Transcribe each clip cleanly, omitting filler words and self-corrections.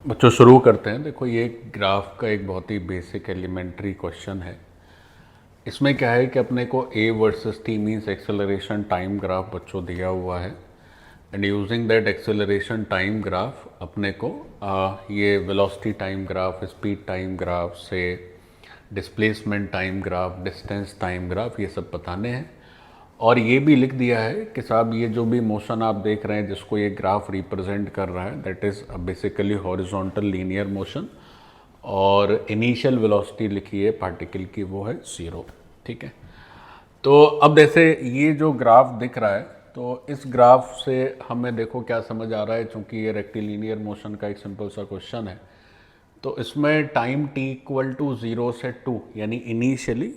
बच्चों शुरू करते हैं। देखो ये ग्राफ का एक बहुत ही बेसिक एलिमेंट्री क्वेश्चन है। इसमें क्या है कि अपने को a versus t means acceleration time graph बच्चों दिया हुआ है and using that acceleration time graph अपने को ये velocity time graph, speed time graph से displacement time graph, distance time graph, ये सब बताने हैं। और ये भी लिख दिया है कि साहब ये जो भी मोशन आप देख रहे हैं जिसको ये ग्राफ रिप्रेजेंट कर रहा है that is basically horizontal linear motion, और इनिशियल वेलोसिटी लिखी है पार्टिकल की वो है 0। ठीक है, तो अब जैसे ये जो ग्राफ दिख रहा है तो इस ग्राफ से हमें देखो क्या समझ आ रहा है, चूंकि ये रेक्टिलिनियर मोशन का एक सिंपल सा क्वेश्चन है तो इसमें टाइम t इक्वल टू 0 से 2 यानी इनिशियली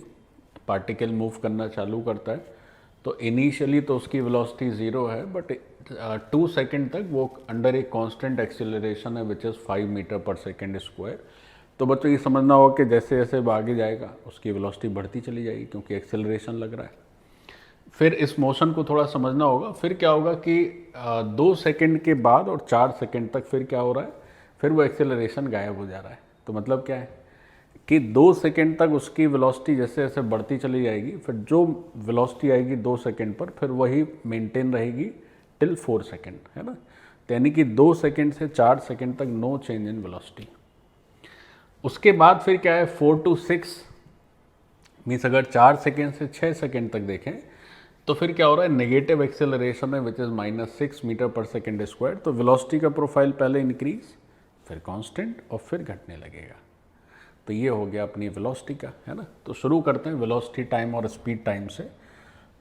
पार्टिकल मूव करना चालू करता है तो इनिशियली तो उसकी वेलोसिटी 0 है बट 2 सेकेंड तक वो अंडर एक कांस्टेंट एक्सेलरेशन है which is 5 metre per second square. तो बच्चों ये समझना होगा कि जैसे जैसे वो आगे जाएगा उसकी वेलोसिटी बढ़ती चली जाएगी क्योंकि एक्सेलरेशन लग रहा है। फिर इस मोशन को थोड़ा समझना होगा। फिर क्या होगा कि 2 सेकेंड के बाद और 4 सेकेंड तक फिर क्या हो रहा है, फिर वो एक्सेलरेशन गायब हो जा रहा है। तो मतलब क्या है कि 2 सेकेंड तक उसकी वेलोसिटी जैसे जैसे बढ़ती चली जाएगी, फिर जो वेलोसिटी आएगी 2 सेकेंड पर फिर वही मेंटेन रहेगी टिल 4 सेकेंड, है ना। तो यानी कि 2 सेकेंड से 4 सेकेंड तक नो चेंज इन वेलोसिटी। उसके बाद फिर क्या है 4 to 6 मीन्स अगर 4 सेकेंड से 6 सेकेंड तक देखें तो फिर क्या हो रहा है, नेगेटिव एक्सेलरेशन है which is -6 metre per second square. तो वेलोसिटी का प्रोफाइल पहले इंक्रीज फिर कांस्टेंट और फिर घटने लगेगा। तो ये हो गया अपनी वेलोसिटी का, है ना। तो शुरू करते हैं वेलोसिटी टाइम और स्पीड टाइम से।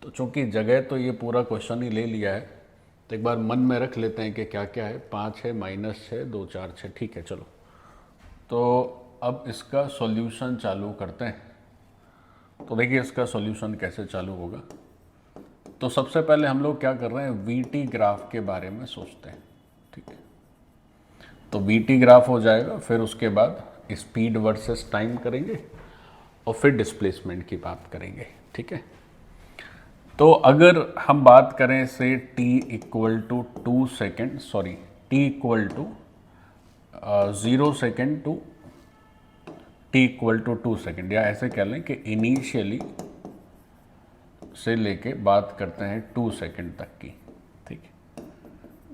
तो चूंकि जगह तो ये पूरा क्वेश्चन ही ले लिया है तो एक बार मन में रख लेते हैं कि क्या क्या है। 5 है, -6, 2, 4, 6, ठीक है चलो। तो अब इसका सॉल्यूशन चालू करते हैं। तो देखिए इसका सॉल्यूशन कैसे चालू होगा। तो सबसे पहले हम लोग क्या कर रहे हैं, वीटी ग्राफ के बारे में सोचते हैं। ठीक है, तो वीटी ग्राफ हो जाएगा, फिर उसके बाद स्पीड वर्सेस टाइम करेंगे और फिर डिस्प्लेसमेंट की बात करेंगे। ठीक है, तो अगर हम बात करें से t equal to 2 second, sorry t equal to 0 second to t equal to 2 second, या ऐसे कह लें कि इनिशियली से लेके बात करते हैं 2 सेकेंड तक की। ठीक है,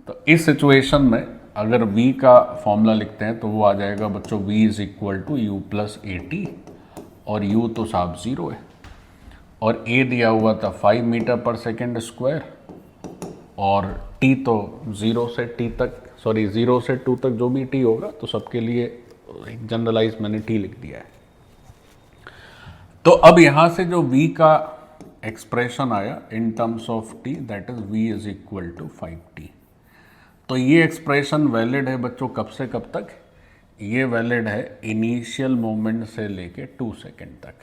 तो इस सिचुएशन में अगर v का फॉर्मूला लिखते हैं तो वो आ जाएगा बच्चों v is equal to u plus a t, और u तो साहब 0 है और a दिया हुआ था 5 मीटर पर सेकेंड स्क्वायर, और t तो 0 से t तक, सॉरी 0 से 2 तक जो भी t होगा तो सबके लिए एक जनरलाइज मैंने t लिख दिया है। तो अब यहाँ से जो v का एक्सप्रेशन आया in terms of t that is v is equal to 5t। तो ये एक्सप्रेशन वैलिड है बच्चों कब से कब तक, ये वैलिड है इनिशियल मोमेंट से लेके 2 सेकेंड तक।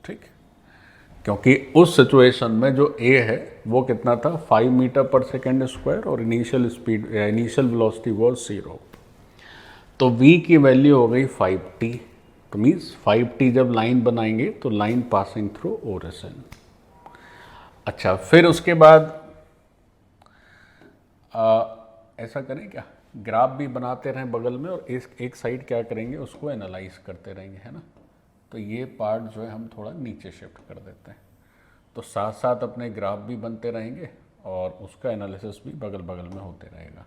ठीक, क्योंकि उस सिचुएशन में जो a है वो कितना था 5 मीटर पर सेकेंड स्क्वायर और initial speed initial velocity was 0। तो v की वैल्यू हो गई 5t। तो मीन्स 5t जब लाइन बनाएंगे तो लाइन पासिंग थ्रू ओरिजिन। अच्छा, फिर उसके बाद ऐसा करें क्या, ग्राफ भी बनाते रहें बगल में और एक साइड क्या करेंगे उसको एनालाइज करते रहेंगे, है ना। तो ये पार्ट जो है हम थोड़ा नीचे शिफ्ट कर देते हैं, तो साथ साथ अपने ग्राफ भी बनते रहेंगे और उसका एनालिसिस भी बगल बगल में होते रहेगा।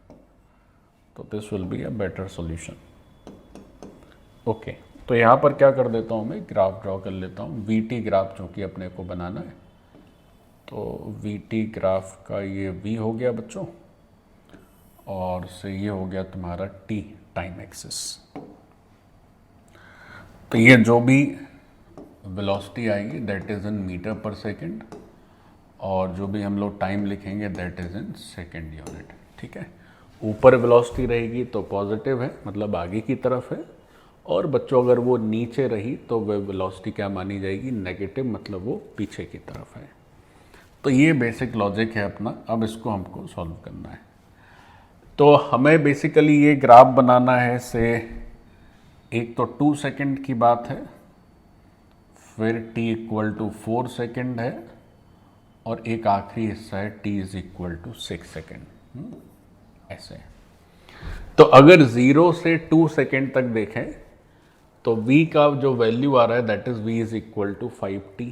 तो this will be a better solution. Okay, तो यहाँ पर क्या कर देता हूँ मैं, ग्राफ ड्रॉ कर लेता हूँ। वीटी ग्राफ जो कि अपने को बनाना है, तो वीटी ग्राफ का ये v हो गया बच्चों, और से ये हो गया तुम्हारा t टाइम एक्सिस। तो ये जो भी वेलोसिटी आएगी that is in metre per second, और जो भी हम लोग टाइम लिखेंगे that is in second unit. ठीक है, ऊपर वेलोसिटी रहेगी तो पॉजिटिव है मतलब आगे की तरफ है, और बच्चों अगर वो नीचे रही तो वह वेलोसिटी क्या मानी जाएगी, नेगेटिव, मतलब वो पीछे की तरफ है। तो ये बेसिक लॉजिक है अपना। अब इसको हमको सॉल्व करना है। तो हमें बेसिकली ये ग्राफ बनाना है से, एक तो 2 सेकेंड की बात है, फिर t इक्वल टू 4 सेकेंड है, और एक आखिरी हिस्सा है t is equal to 6 second. ऐसे। तो अगर 0 से 2 सेकेंड तक देखें तो v का जो वैल्यू आ रहा है that is v is equal to 5t।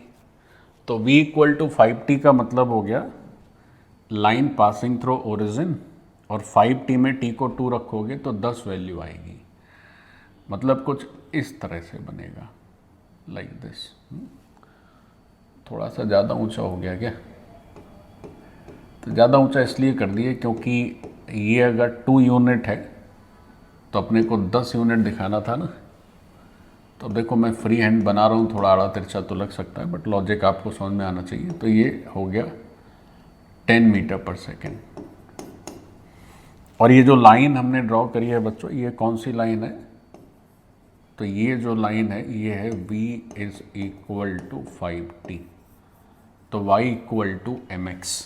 तो v इक्वल टू 5t का मतलब हो गया लाइन पासिंग थ्रू ओरिजिन, और 5t में t को 2 रखोगे तो 10 वैल्यू आएगी। मतलब कुछ इस तरह से बनेगा, लाइक दिस। थोड़ा सा ज़्यादा ऊंचा हो गया क्या? तो ज़्यादा ऊंचा इसलिए कर दिए क्योंकि ये अगर 2 यूनिट है तो अपने को 10 यूनिट दिखाना था ना। तो देखो मैं फ्री हैंड बना रहा हूँ, थोड़ा आड़ा तिरछा तो लग सकता है, बट लॉजिक आपको समझ में आना चाहिए। तो ये हो गया 10 मीटर पर सेकेंड। और ये जो लाइन हमने ड्रॉ करी है बच्चों, ये कौन सी लाइन है? तो ये जो लाइन है ये है v is equal to 5t, तो y इक्वल टू mx।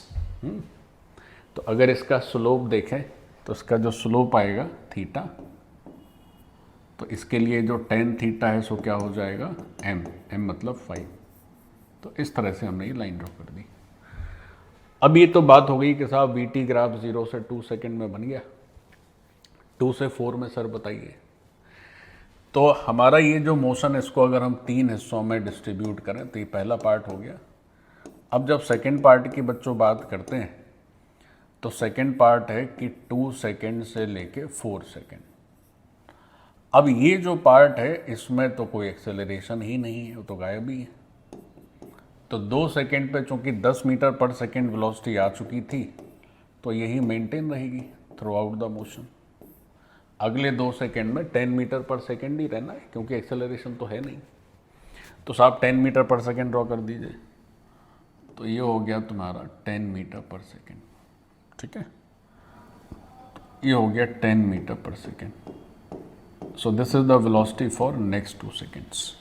तो अगर इसका स्लोप देखें तो इसका जो स्लोप आएगा थीटा, तो इसके लिए जो tan थीटा है सो क्या हो जाएगा m मतलब 5। तो इस तरह से हमने ये लाइन ड्रॉ कर दी। अब ये तो बात हो गई कि साहब वीटी ग्राफ 0 से 2 सेकेंड में बन गया, 2 से 4 में सर बताइए। तो हमारा ये जो मोशन, इसको अगर हम 3 हिस्सों में डिस्ट्रीब्यूट करें तो ये पहला पार्ट हो गया। अब जब सेकेंड पार्ट की बच्चों बात करते हैं तो सेकेंड पार्ट है कि 2 सेकेंड से लेके 4 सेकेंड। अब ये जो पार्ट है इसमें तो कोई एक्सेलरेशन ही नहीं है, वो तो गायब ही है। तो 2 सेकेंड पे चूंकि 10 मीटर पर सेकेंड वेलोसिटी आ चुकी थी तो यही मेंटेन रहेगी थ्रू आउट द मोशन। अगले 2 सेकेंड में 10 मीटर पर सेकेंड ही रहना है क्योंकि एक्सेलरेशन तो है नहीं। तो साहब 10 मीटर पर सेकेंड ड्रॉ कर दीजिए। तो ये हो गया तुम्हारा 10 मीटर पर सेकेंड, ठीक है। ये हो गया 10 metre per second. So this is the velocity for next 2 seconds.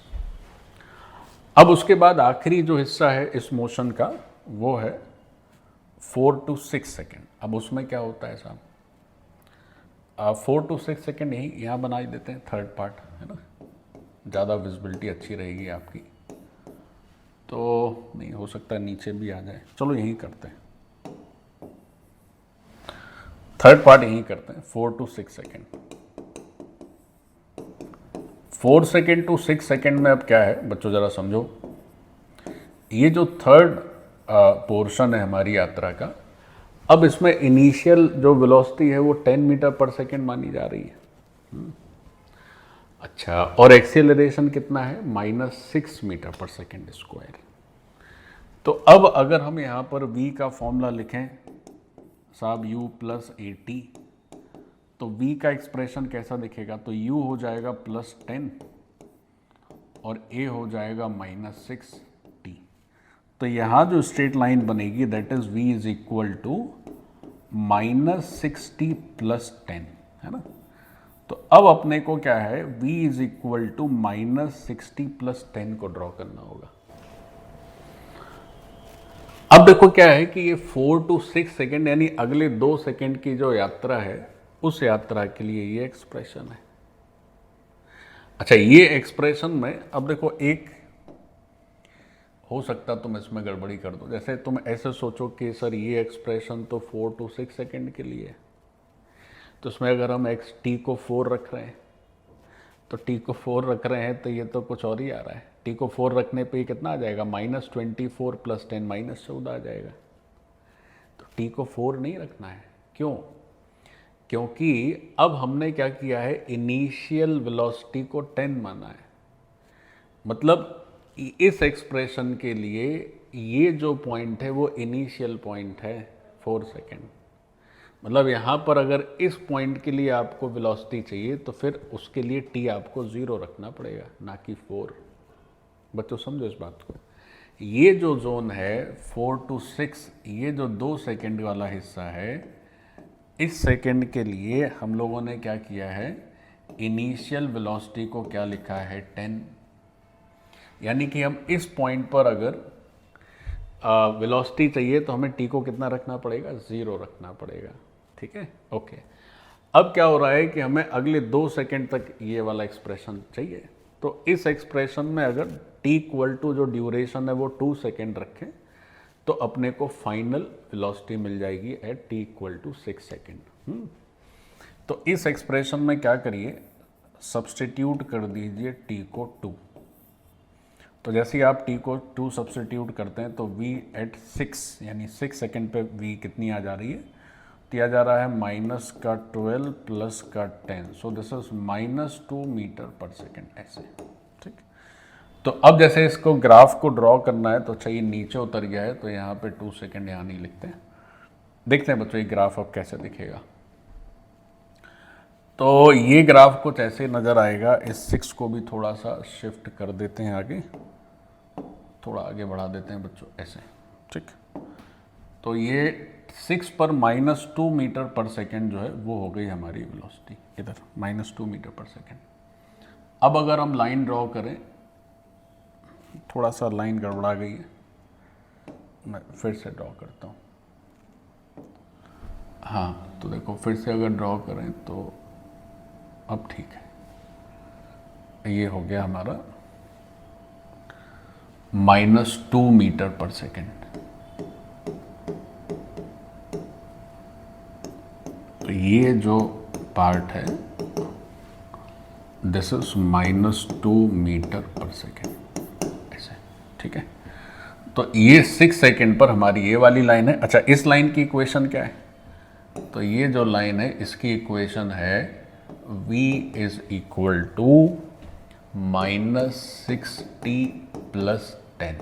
अब उसके बाद आखिरी जो हिस्सा है इस मोशन का वो है 4 to 6 सेकेंड। अब उसमें क्या होता है साहब, 4 to 6 सेकेंड यही यहाँ बना ही देते हैं, थर्ड पार्ट है ना, ज़्यादा विजिबिलिटी अच्छी रहेगी आपकी। तो नहीं हो सकता नीचे भी आ जाए, चलो यहीं करते हैं, थर्ड पार्ट यहीं करते हैं 4 to 6 second. 4 second to 6 second में अब क्या है बच्चों ज़रा समझो। ये जो थर्ड पोर्शन है हमारी यात्रा का, अब इसमें इनिशियल जो वेलोसिटी है वो 10 मीटर पर सेकेंड मानी जा रही है। अच्छा, और एक्सेलरेशन कितना है -6 मीटर पर सेकेंड स्क्वायर। तो अब अगर हम यहाँ पर v का फॉर्मूला लिखें साहब u प्लस AT, तो v का एक्सप्रेशन कैसा दिखेगा? तो u हो जाएगा +10 और a हो जाएगा -6t। तो यहाँ जो स्ट्रेट लाइन बनेगी that is v is equal to -6t + 10, है ना। तो अब अपने को क्या है, v इज इक्वल टू -60 + 10 को ड्रॉ करना होगा। अब देखो क्या है कि ये 4 to 6 सेकेंड यानी अगले 2 सेकेंड की जो यात्रा है उस यात्रा के लिए ये एक्सप्रेशन है। अच्छा, ये एक्सप्रेशन में अब देखो एक हो सकता तुम इसमें गड़बड़ी कर दो। जैसे तुम ऐसे सोचो कि सर ये एक्सप्रेशन तो 4 to 6 सेकेंड के लिए है, तो इसमें अगर हम t को 4 रख रहे हैं तो t को 4 रख रहे हैं तो ये तो कुछ और ही आ रहा है। t को 4 रखने पे कितना आ जाएगा, -24 + 10 -14 आ जाएगा। तो t को 4 नहीं रखना है। क्यों? क्योंकि अब हमने क्या किया है, इनिशियल वेलोसिटी को 10 माना है। मतलब इस एक्सप्रेशन के लिए ये जो पॉइंट है वो इनिशियल पॉइंट है 4 सेकेंड। मतलब यहाँ पर अगर इस पॉइंट के लिए आपको वेलोसिटी चाहिए तो फिर उसके लिए t आपको 0 रखना पड़ेगा, ना कि 4। बच्चों समझो इस बात को। ये जो जोन है 4 to 6, ये जो 2 सेकेंड वाला हिस्सा है, इस सेकेंड के लिए हम लोगों ने क्या किया है, इनिशियल वेलोसिटी को क्या लिखा है 10। यानी कि हम इस पॉइंट पर अगर वेलोसिटी चाहिए तो हमें t को कितना रखना पड़ेगा, 0 रखना पड़ेगा। ठीक है, ओके। अब क्या हो रहा है कि हमें अगले 2 सेकेंड तक ये वाला एक्सप्रेशन चाहिए। तो इस एक्सप्रेशन में अगर t इक्वल टू जो ड्यूरेशन है वो 2 सेकेंड रखें तो अपने को फाइनल वेलोसिटी मिल जाएगी at t equal to 6 second. तो इस एक्सप्रेशन में क्या करिए, सब्स्टिट्यूट कर दीजिए t को 2। तो जैसे ही आप t को 2 सब्स्टिट्यूट करते हैं तो v एट 6 यानी 6 सेकेंड पे v कितनी आ जा रही है, दिया जा रहा है -12 plus 10, so this is -2 metre per second, ऐसे। ठीक, तो अब जैसे इसको ग्राफ को ड्रॉ करना है तो अच्छा ये नीचे उतर गया है तो यहाँ पे 2 सेकेंड यहाँ नहीं लिखते हैं। देखते हैं बच्चों ये ग्राफ अब कैसे दिखेगा। तो ये ग्राफ कुछ ऐसे नज़र आएगा। इस 6 को भी थोड़ा सा शिफ्ट कर देते हैं आगे, थोड़ा आगे बढ़ा देते हैं बच्चों, ऐसे। ठीक, तो ये 6 पर -2 मीटर पर सेकेंड जो है वो हो गई हमारी वेलोसिटी, इधर -2 मीटर पर सेकेंड। अब अगर हम लाइन ड्रॉ करें, थोड़ा सा लाइन गड़बड़ा गई है, मैं फिर से ड्रॉ करता हूँ। हाँ, तो देखो फिर से अगर ड्रॉ करें तो अब ठीक है। ये हो गया हमारा -2 मीटर पर सेकेंड। तो ये जो पार्ट है this is -2 metre per second, ऐसे। ठीक है, तो ये 6 सेकेंड पर हमारी ये वाली लाइन है। अच्छा, इस लाइन की इक्वेशन क्या है, तो ये जो लाइन है इसकी इक्वेशन है v is equal to -60 plus 10।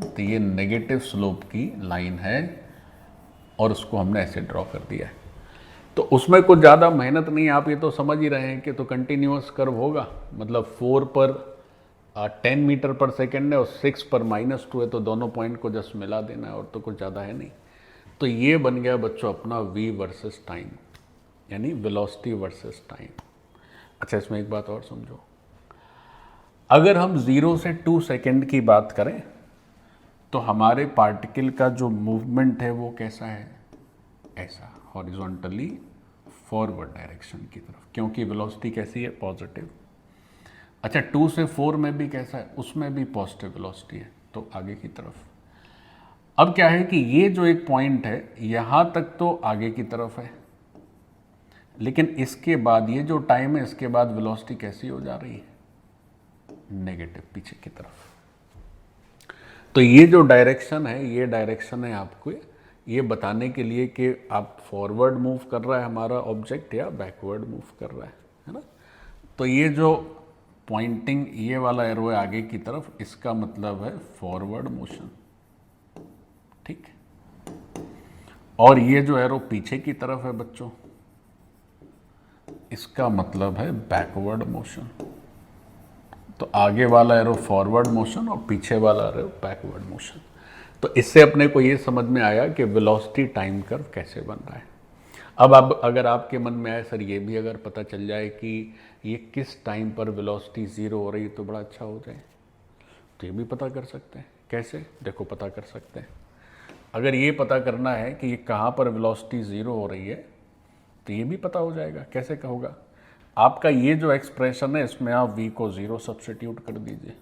तो ये नेगेटिव स्लोप की लाइन है और उसको हमने ऐसे ड्रॉ कर दिया है। तो उसमें कुछ ज़्यादा मेहनत नहीं, आप ये तो समझ ही रहे हैं कि तो कंटिन्यूअस कर्व होगा, मतलब 4 पर 10 मीटर पर सेकेंड है और 6 पर -2 है, तो दोनों पॉइंट को जस्ट मिला देना है और तो कुछ ज़्यादा है नहीं। तो ये बन गया बच्चों अपना v वर्सेस टाइम, यानी वेलोसिटी वर्सेस टाइम। अच्छा, इसमें एक बात और समझो, अगर हम 0 से 2 सेकेंड की बात करें तो हमारे पार्टिकल का जो मूवमेंट है वो कैसा है, ऐसा हॉरिजॉन्टली फॉरवर्ड डायरेक्शन की तरफ, क्योंकि वेलोसिटी कैसी है, पॉजिटिव। अच्छा, 2 से 4 में भी कैसा है, उसमें भी पॉजिटिव वेलोसिटी है, तो आगे की तरफ। अब क्या है कि ये जो एक पॉइंट है यहां तक तो आगे की तरफ है, लेकिन इसके बाद ये जो टाइम है इसके बाद वेलोसिटी कैसी हो जा रही है, नेगेटिव, पीछे की तरफ। तो ये जो डायरेक्शन है, ये डायरेक्शन है आपको ये बताने के लिए कि आप फॉरवर्ड मूव कर रहा है हमारा ऑब्जेक्ट या बैकवर्ड मूव कर रहा है ना। तो ये जो पॉइंटिंग ये वाला एरो है आगे की तरफ, इसका मतलब है फॉरवर्ड मोशन। ठीक, और ये जो एरो पीछे की तरफ है बच्चों, इसका मतलब है बैकवर्ड मोशन। तो आगे वाला एरो फॉरवर्ड मोशन और पीछे वाला एरो बैकवर्ड मोशन। तो इससे अपने को ये समझ में आया कि वेलोसिटी टाइम कर्व कैसे बन रहा है। अब अगर आपके मन में आए सर ये भी अगर पता चल जाए कि ये किस टाइम पर वेलोसिटी 0 हो रही है तो बड़ा अच्छा हो जाए, तो ये भी पता कर सकते हैं। कैसे, देखो पता कर सकते हैं। अगर ये पता करना है कि ये कहाँ पर वेलोसिटी 0 हो रही है तो ये भी पता हो जाएगा। कैसे होगा, आपका ये जो एक्सप्रेशन है इसमें आप v को 0 सब्स्टिट्यूट कर दीजिए,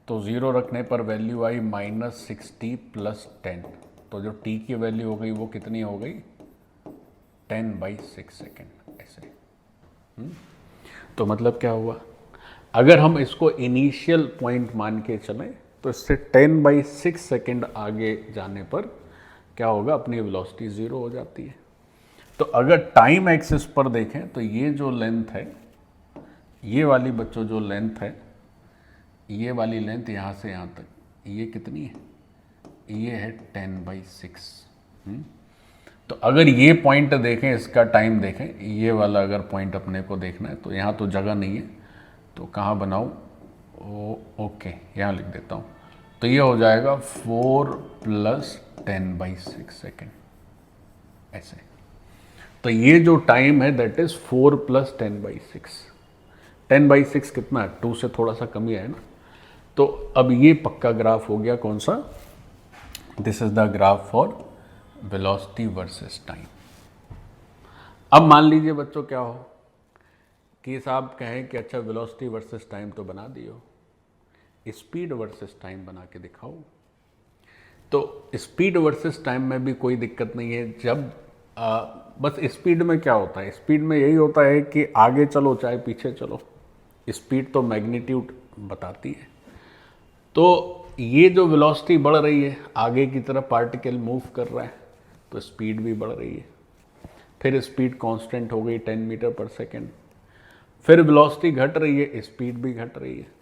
तो 0 रखने पर वैल्यू आई -60 प्लस 10। तो जो t की वैल्यू हो गई वो कितनी हो गई, 10/6 सेकेंड, ऐसे। तो मतलब क्या हुआ, अगर हम इसको इनिशियल पॉइंट मान के चलें तो इससे 10/6 सेकेंड आगे जाने पर क्या होगा, अपनी वेलोसिटी 0 हो जाती है। तो अगर टाइम एक्सिस पर देखें तो ये जो लेंथ है, ये वाली बच्चों जो लेंथ है, ये वाली लेंथ यहाँ से यहाँ तक, ये कितनी है, ये है 10/6। तो अगर ये पॉइंट देखें, इसका टाइम देखें, ये वाला अगर पॉइंट अपने को देखना है तो यहाँ तो जगह नहीं है, तो कहाँ बनाऊँ, ओके यहाँ लिख देता हूँ। तो ये हो जाएगा 4 + 10/6 सेकेंड, ऐसे। तो ये जो टाइम है दैट इज 4 + 10/6। 10/6 कितना है, 2 से थोड़ा सा कम ही है ना। तो अब ये पक्का ग्राफ हो गया, कौन सा, this is the graph for velocity versus time. अब मान लीजिए बच्चों क्या हो कि साहब कहें कि अच्छा वेलोसिटी वर्सेस टाइम तो बना दियो, स्पीड वर्सेस टाइम बना के दिखाओ। तो स्पीड वर्सेस टाइम में भी कोई दिक्कत नहीं है। जब बस स्पीड में क्या होता है, स्पीड में यही होता है कि आगे चलो चाहे पीछे चलो, स्पीड तो मैग्नीट्यूड बताती है। तो ये जो वेलोसिटी बढ़ रही है, आगे की तरफ पार्टिकल मूव कर रहा है, तो स्पीड भी बढ़ रही है। फिर स्पीड कांस्टेंट हो गई 10 मीटर पर सेकेंड। फिर वेलोसिटी घट रही है, स्पीड भी घट रही है।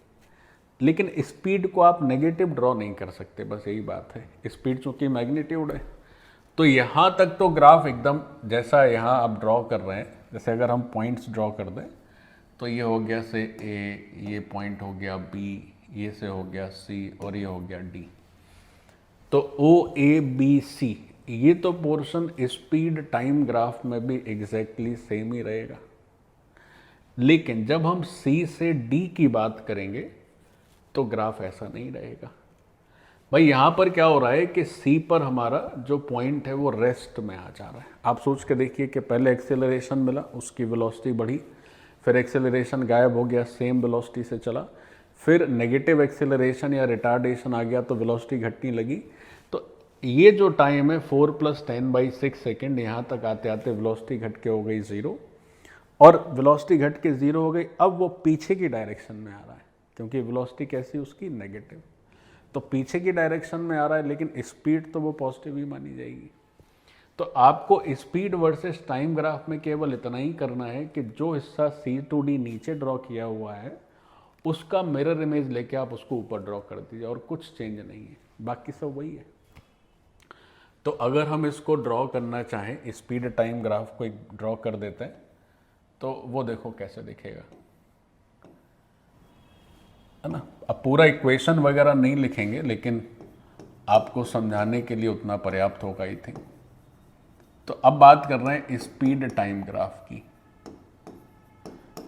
लेकिन स्पीड को आप नेगेटिव ड्रॉ नहीं कर सकते, बस यही बात है। स्पीड चूंकि मैग्नीट्यूड है, तो यहाँ तक तो ग्राफ एकदम जैसा यहाँ आप ड्रॉ कर रहे हैं, जैसे अगर हम पॉइंट्स ड्रॉ कर दें, तो ये हो गया से ए, ये पॉइंट हो गया बी, ये से हो गया सी, और ये हो गया डी। तो ओ ए बी सी, ये तो पोर्शन स्पीड टाइम ग्राफ में भी एग्जैक्टली सेम ही रहेगा। लेकिन जब हम सी से डी की बात करेंगे तो ग्राफ ऐसा नहीं रहेगा। भाई यहाँ पर क्या हो रहा है कि सी पर हमारा जो पॉइंट है वो रेस्ट में आ जा रहा है। आप सोच के देखिए कि पहले एक्सेलरेशन मिला, उसकी वेलोसिटी बढ़ी, फिर एक्सेलरेशन गायब हो गया, सेम वेलोसिटी से चला, फिर नेगेटिव एक्सेलरेशन या रिटार्डेशन आ गया तो वेलोसिटी घटने लगी। तो ये जो टाइम है 4 + 10/6 सेकेंड, यहाँ तक आते आते वेलोसिटी घट के हो गई 0, और वेलोसिटी घट के 0 हो गई। अब वो पीछे की डायरेक्शन में आ रहा है, क्योंकि वेलोसिटी कैसी उसकी नेगेटिव, तो पीछे की डायरेक्शन में आ रहा है, लेकिन स्पीड तो वो पॉजिटिव ही मानी जाएगी। तो आपको स्पीड वर्सेस टाइम ग्राफ में केवल इतना ही करना है कि जो हिस्सा C2D नीचे ड्रॉ किया हुआ है उसका मिरर इमेज लेके आप उसको ऊपर ड्रॉ कर दीजिए, और कुछ चेंज नहीं है, बाकी सब वही है। तो अगर हम इसको ड्रॉ करना चाहें, स्पीड टाइम ग्राफ को एक ड्रॉ कर देते हैं, तो वो देखो कैसे दिखेगा, है ना। अब पूरा इक्वेशन वगैरह नहीं लिखेंगे, लेकिन आपको समझाने के लिए उतना पर्याप्त होगा आई थिंक। तो अब बात कर रहे हैं स्पीड टाइम ग्राफ की।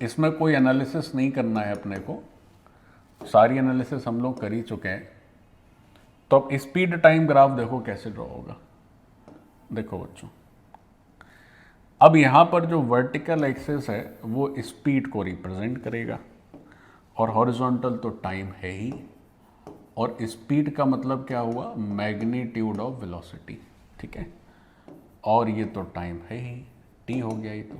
इसमें कोई एनालिसिस नहीं करना है अपने को, सारी एनालिसिस हम लोग कर ही चुके हैं। तो अब स्पीड टाइम ग्राफ देखो कैसे ड्रॉ होगा। देखो बच्चों, अब यहाँ पर जो वर्टिकल एक्सिस है वो स्पीड को रिप्रेजेंट करेगा, और हॉरिजॉन्टल तो टाइम है ही, और स्पीड का मतलब क्या हुआ, मैग्नीट्यूड ऑफ वेलोसिटी, ठीक है। और ये तो टाइम है ही, टी हो गया ये तो।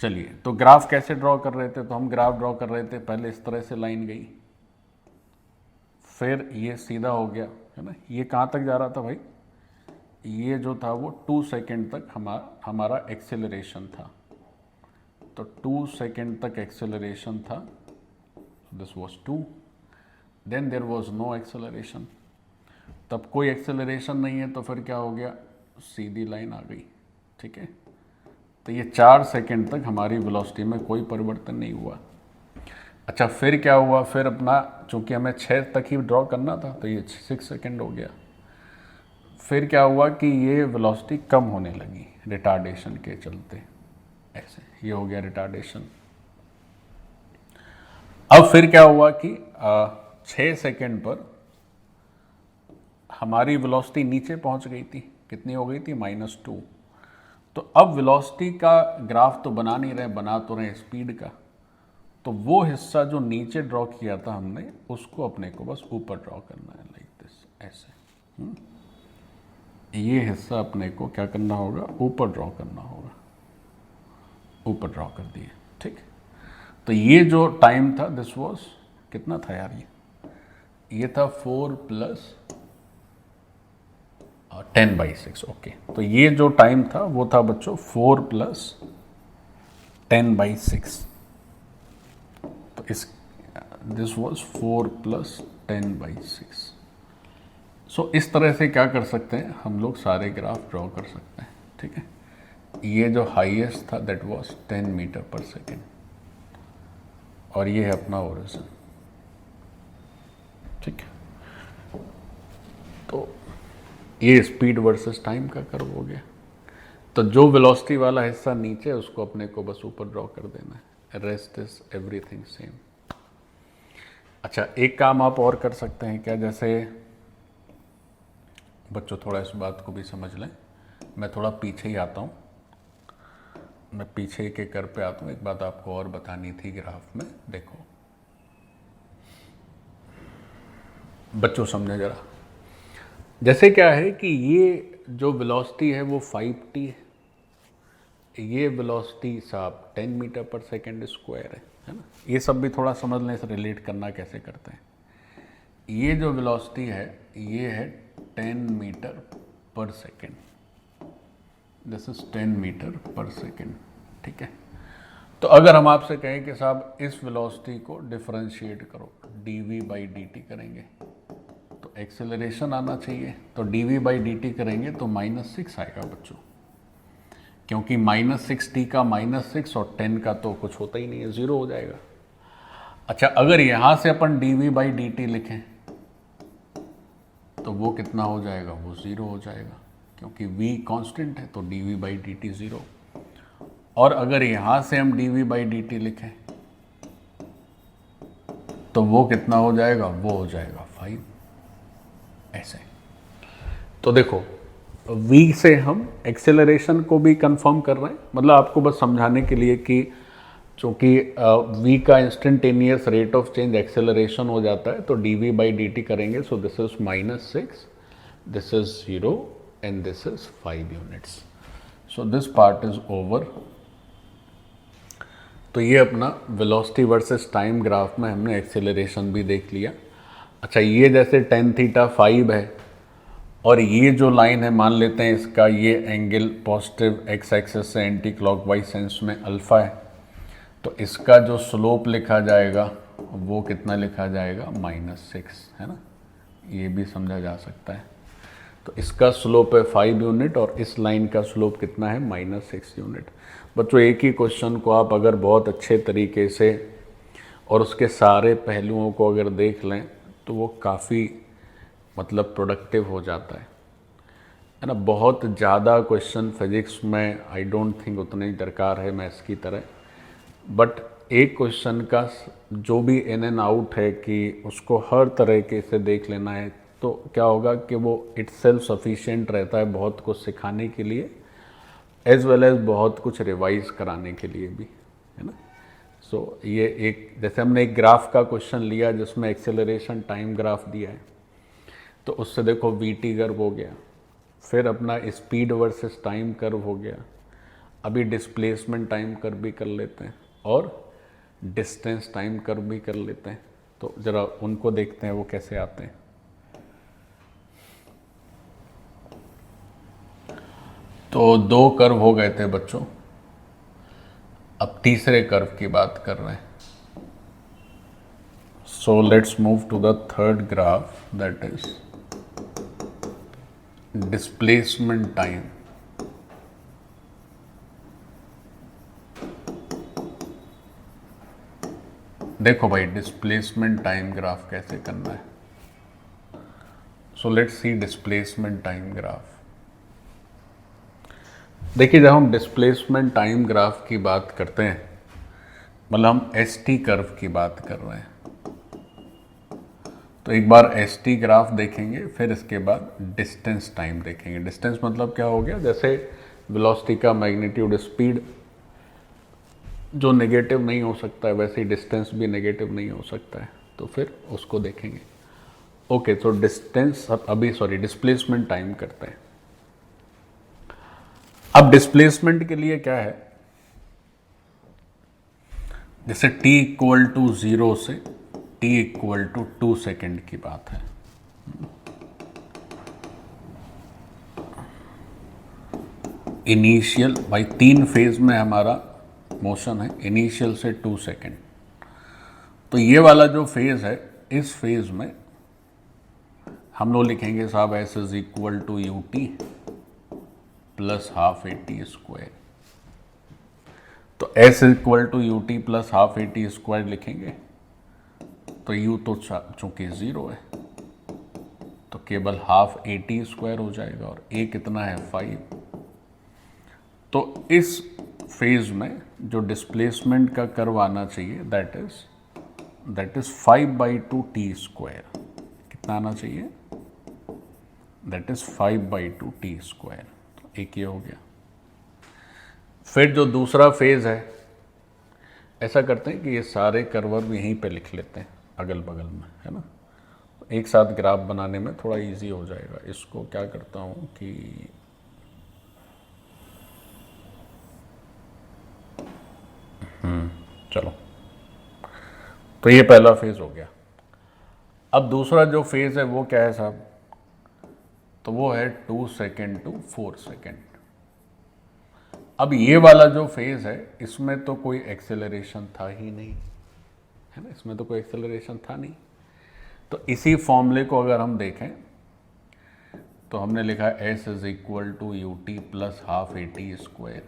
चलिए, तो ग्राफ कैसे ड्रॉ कर रहे थे, तो हम ग्राफ ड्रॉ कर रहे थे, पहले इस तरह से लाइन गई, फिर ये सीधा हो गया, है ना। ये कहाँ तक जा रहा था भाई, ये जो था वो 2 सेकेंड तक हमारा एक्सेलरेशन था। तो 2 सेकेंड तक एक्सेलरेशन था, this was 2, then there was no acceleration. तब कोई एक्सेलरेशन नहीं है, तो फिर क्या हो गया, सीधी लाइन आ गई, ठीक है। तो ये 4 सेकेंड तक हमारी वेलोसिटी में कोई परिवर्तन नहीं हुआ। अच्छा, फिर क्या हुआ, फिर अपना चूंकि हमें 6 तक ही ड्रॉ करना था, तो ये 6 सेकेंड हो गया। फिर क्या हुआ कि ये वेलोसिटी कम होने लगी रिटार्डेशन के चलते, ऐसे ये हो गया रिटार्डेशन। अब फिर क्या हुआ कि 6 सेकेंड पर हमारी वेलोसिटी नीचे पहुंच गई थी, कितनी हो गई थी, -2। तो अब वेलोसिटी का ग्राफ तो बना नहीं रहे, बना तो रहे स्पीड का। तो वो हिस्सा जो नीचे ड्रॉ किया था हमने, उसको अपने को बस ऊपर ड्रॉ करना है, लाइक दिस, ऐसे। ये हिस्सा अपने को क्या करना होगा, ऊपर ड्रॉ करना होगा, ऊपर ड्रॉ कर दिए, ठीक। तो ये जो टाइम था, दिस वॉज कितना था यार, ये था 4 + 10/6, ओके। तो ये जो टाइम था वो था बच्चों 4 + 10/6। तो इस दिस वॉज 4 + 10/6। सो इस तरह से क्या कर सकते हैं, हम लोग सारे ग्राफ ड्रॉ कर सकते हैं, ठीक है। ये जो हाईएस्ट था that was 10 metre per second, और ये है अपना ओरिजिन, ठीक है। तो ये स्पीड वर्सेस टाइम का कर्व हो गया। तो जो वेलोसिटी वाला हिस्सा नीचे, उसको अपने को बस ऊपर ड्रॉ कर देना है, रेस्ट इज एवरीथिंग सेम। अच्छा, एक काम आप और कर सकते हैं क्या, जैसे बच्चों थोड़ा इस बात को भी समझ लें, मैं थोड़ा पीछे ही आता हूँ, मैं पीछे के कर पे आता हूँ। एक बात आपको और बतानी थी ग्राफ में, देखो बच्चों समझे जरा। जैसे क्या है कि ये जो वेलोसिटी है वो 5t है, ये वेलोसिटी साहब 10 मीटर पर सेकेंड स्क्वायर है ना। ये सब भी थोड़ा समझ लें, इसे रिलेट करना कैसे करते हैं। ये जो वेलोसिटी है ये है 10 metre per second, this is 10 metre per second, ठीक है। तो अगर हम आपसे कहें कि साहब इस वेलोसिटी को डिफरेंशिएट करो, dv बाई dt करेंगे तो एक्सेलरेशन आना चाहिए, तो dv बाई dt करेंगे तो -6 आएगा बच्चों, क्योंकि -6t का -6 और 10 का तो कुछ होता ही नहीं है, 0 हो जाएगा। अच्छा, अगर यहाँ से अपन dv बाई dt लिखें तो वो कितना हो जाएगा, वो 0 हो जाएगा, क्योंकि v कांस्टेंट है तो dv बाई dt 0। और अगर यहाँ से हम dv बाई dt लिखें तो वो कितना हो जाएगा, वो हो जाएगा 5, ऐसे। तो देखो v से हम एक्सेलरेशन को भी कंफर्म कर रहे हैं, मतलब आपको बस समझाने के लिए कि चूँकि v का instantaneous rate of change acceleration हो जाता है तो dv बाई dt करेंगे, सो this is -6, this is 0 and this is 5 units. So this part is over. तो ये अपना वेलोसिटी वर्सेस टाइम ग्राफ में हमने एक्सेलरेशन भी देख लिया। अच्छा, ये जैसे tan थीटा 5 है और ये जो लाइन है मान लेते हैं इसका ये एंगल पॉजिटिव x एक्सिस से एंटी क्लॉकवाइज सेंस में अल्फ़ा है, तो इसका जो स्लोप लिखा जाएगा वो कितना लिखा जाएगा, -6, है ना। ये भी समझा जा सकता है। तो इसका स्लोप है 5 यूनिट और इस लाइन का स्लोप कितना है, -6 यूनिट। बच्चों एक ही क्वेश्चन को आप अगर बहुत अच्छे तरीके से और उसके सारे पहलुओं को अगर देख लें तो वो काफ़ी मतलब प्रोडक्टिव हो जाता है ना। बहुत ज़्यादा क्वेश्चन फिजिक्स में आई डोंट थिंक उतने ही दरकार है मैथ्स की तरह, बट एक क्वेश्चन का जो भी इन एंड आउट है कि उसको हर तरीके से देख लेना है, तो क्या होगा कि वो इटसेल्फ सफिशिएंट रहता है बहुत कुछ सिखाने के लिए, एज वेल एज बहुत कुछ रिवाइज कराने के लिए भी, है ना। सो ये एक, जैसे हमने एक ग्राफ का क्वेश्चन लिया जिसमें एक्सेलरेशन टाइम ग्राफ दिया है, तो उससे देखो वीटी कर्व हो गया, फिर अपना स्पीड वर्सेस टाइम कर्व हो गया, अभी डिस्प्लेसमेंट टाइम कर्व भी कर लेते हैं और डिस्टेंस टाइम कर्व भी कर लेते हैं। तो ज़रा उनको देखते हैं वो कैसे आते हैं। तो 2 कर्व हो गए थे बच्चों, अब तीसरे कर्व की बात कर रहे हैं। So let's move to the third graph, that is displacement time. देखो भाई डिस्प्लेसमेंट टाइम ग्राफ कैसे करना है। So let's see displacement time graph. देखिए जब हम डिस्प्लेसमेंट टाइम ग्राफ की बात करते हैं, मतलब हम एसटी कर्व की बात कर रहे हैं, तो एक बार एसटी ग्राफ देखेंगे, फिर इसके बाद डिस्टेंस टाइम देखेंगे। डिस्टेंस मतलब क्या हो गया, जैसे वेलोसिटी का मैग्नीट्यूड स्पीड जो नेगेटिव नहीं हो सकता है, वैसे ही डिस्टेंस भी नेगेटिव नहीं हो सकता है, तो फिर उसको देखेंगे। ओके, तो डिस्टेंस अभी डिस्प्लेसमेंट टाइम करते हैं। अब डिस्प्लेसमेंट के लिए क्या है, जैसे t इक्वल टू 0 से t इक्वल टू 2 सेकेंड की बात है। इनिशियल भाई 3 फेज में हमारा मोशन है, इनिशियल से 2 सेकेंड। तो ये वाला जो फेज है, इस फेज में हम लोग लिखेंगे साहब S is equal to U T plus half A T square. तो S equal to U T plus half A T square लिखेंगे, तो यू तो चूंकि 0 है तो केवल हाफ ए टी स्क्वायर हो जाएगा, और ए कितना है 5। तो इस फेज में जो डिस्प्लेसमेंट का कर्व आना चाहिए दैट इज 5/2 टी स्क्वायर। कितना आना चाहिए, दैट इज 5/2 टी स्क्वायर। एक ये हो गया। फिर जो दूसरा फेज है, ऐसा करते हैं कि ये सारे कर्व यहीं पे लिख लेते हैं अगल बगल में, है ना। एक साथ ग्राफ बनाने में थोड़ा इजी हो जाएगा। इसको क्या करता हूँ कि चलो, तो ये पहला फेज हो गया। अब दूसरा जो फेज है वो क्या है साहब? तो वो है 2 सेकेंड टू 4 सेकेंड। अब ये वाला जो फेज है इसमें तो कोई एक्सेलरेशन था ही नहीं, है ना, इसमें तो कोई एक्सेलरेशन था नहीं। तो इसी फॉर्मूले को अगर हम देखें तो हमने लिखा s is equal to U T plus half A T square.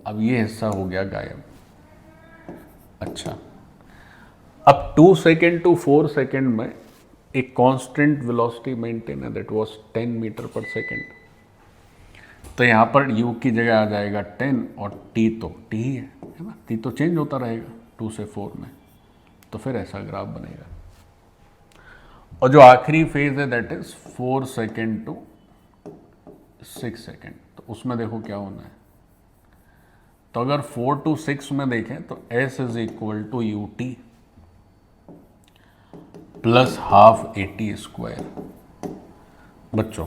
अब ये हिस्सा हो गया गायब। अच्छा, अब 2 सेकेंड टू 4 सेकेंड में एक कांस्टेंट वेलोसिटी मेंटेन है, that was 10 metre per second. तो यहाँ पर u की जगह आ जाएगा 10 और t तो t ही है ना, t तो चेंज होता रहेगा 2 से 4 में। तो फिर ऐसा ग्राफ बनेगा। और जो आखिरी फेज है that is 4 second to 6 second. तो उसमें देखो क्या होना है। तो अगर 4 to 6 में देखें तो s is equal to U T plus half A T square. बच्चों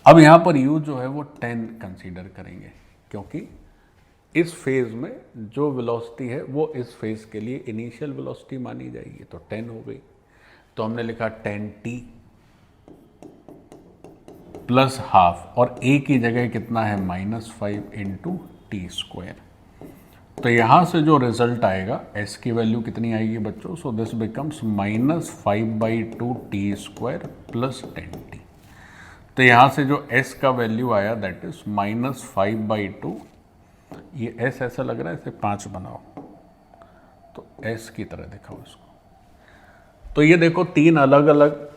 अब यहां पर u जो है वो 10 कंसीडर करेंगे, क्योंकि इस फेज में जो वेलोसिटी है वो इस फेज के लिए इनिशियल वेलोसिटी मानी जाएगी, तो 10 हो गई। तो हमने लिखा 10t प्लस हाफ, और a की जगह कितना है -5 इंटू टी स्क्वायर। तो यहां से जो रिजल्ट आएगा s की वैल्यू कितनी आएगी बच्चों? So this becomes -5/2 t square plus 10t। तो यहां से जो s का वैल्यू आया दैट इज -5/2। ये s ऐसा लग रहा है, इसे 5 बनाओ तो s की तरह दिखाओ इसको। तो ये देखो तीन अलग अलग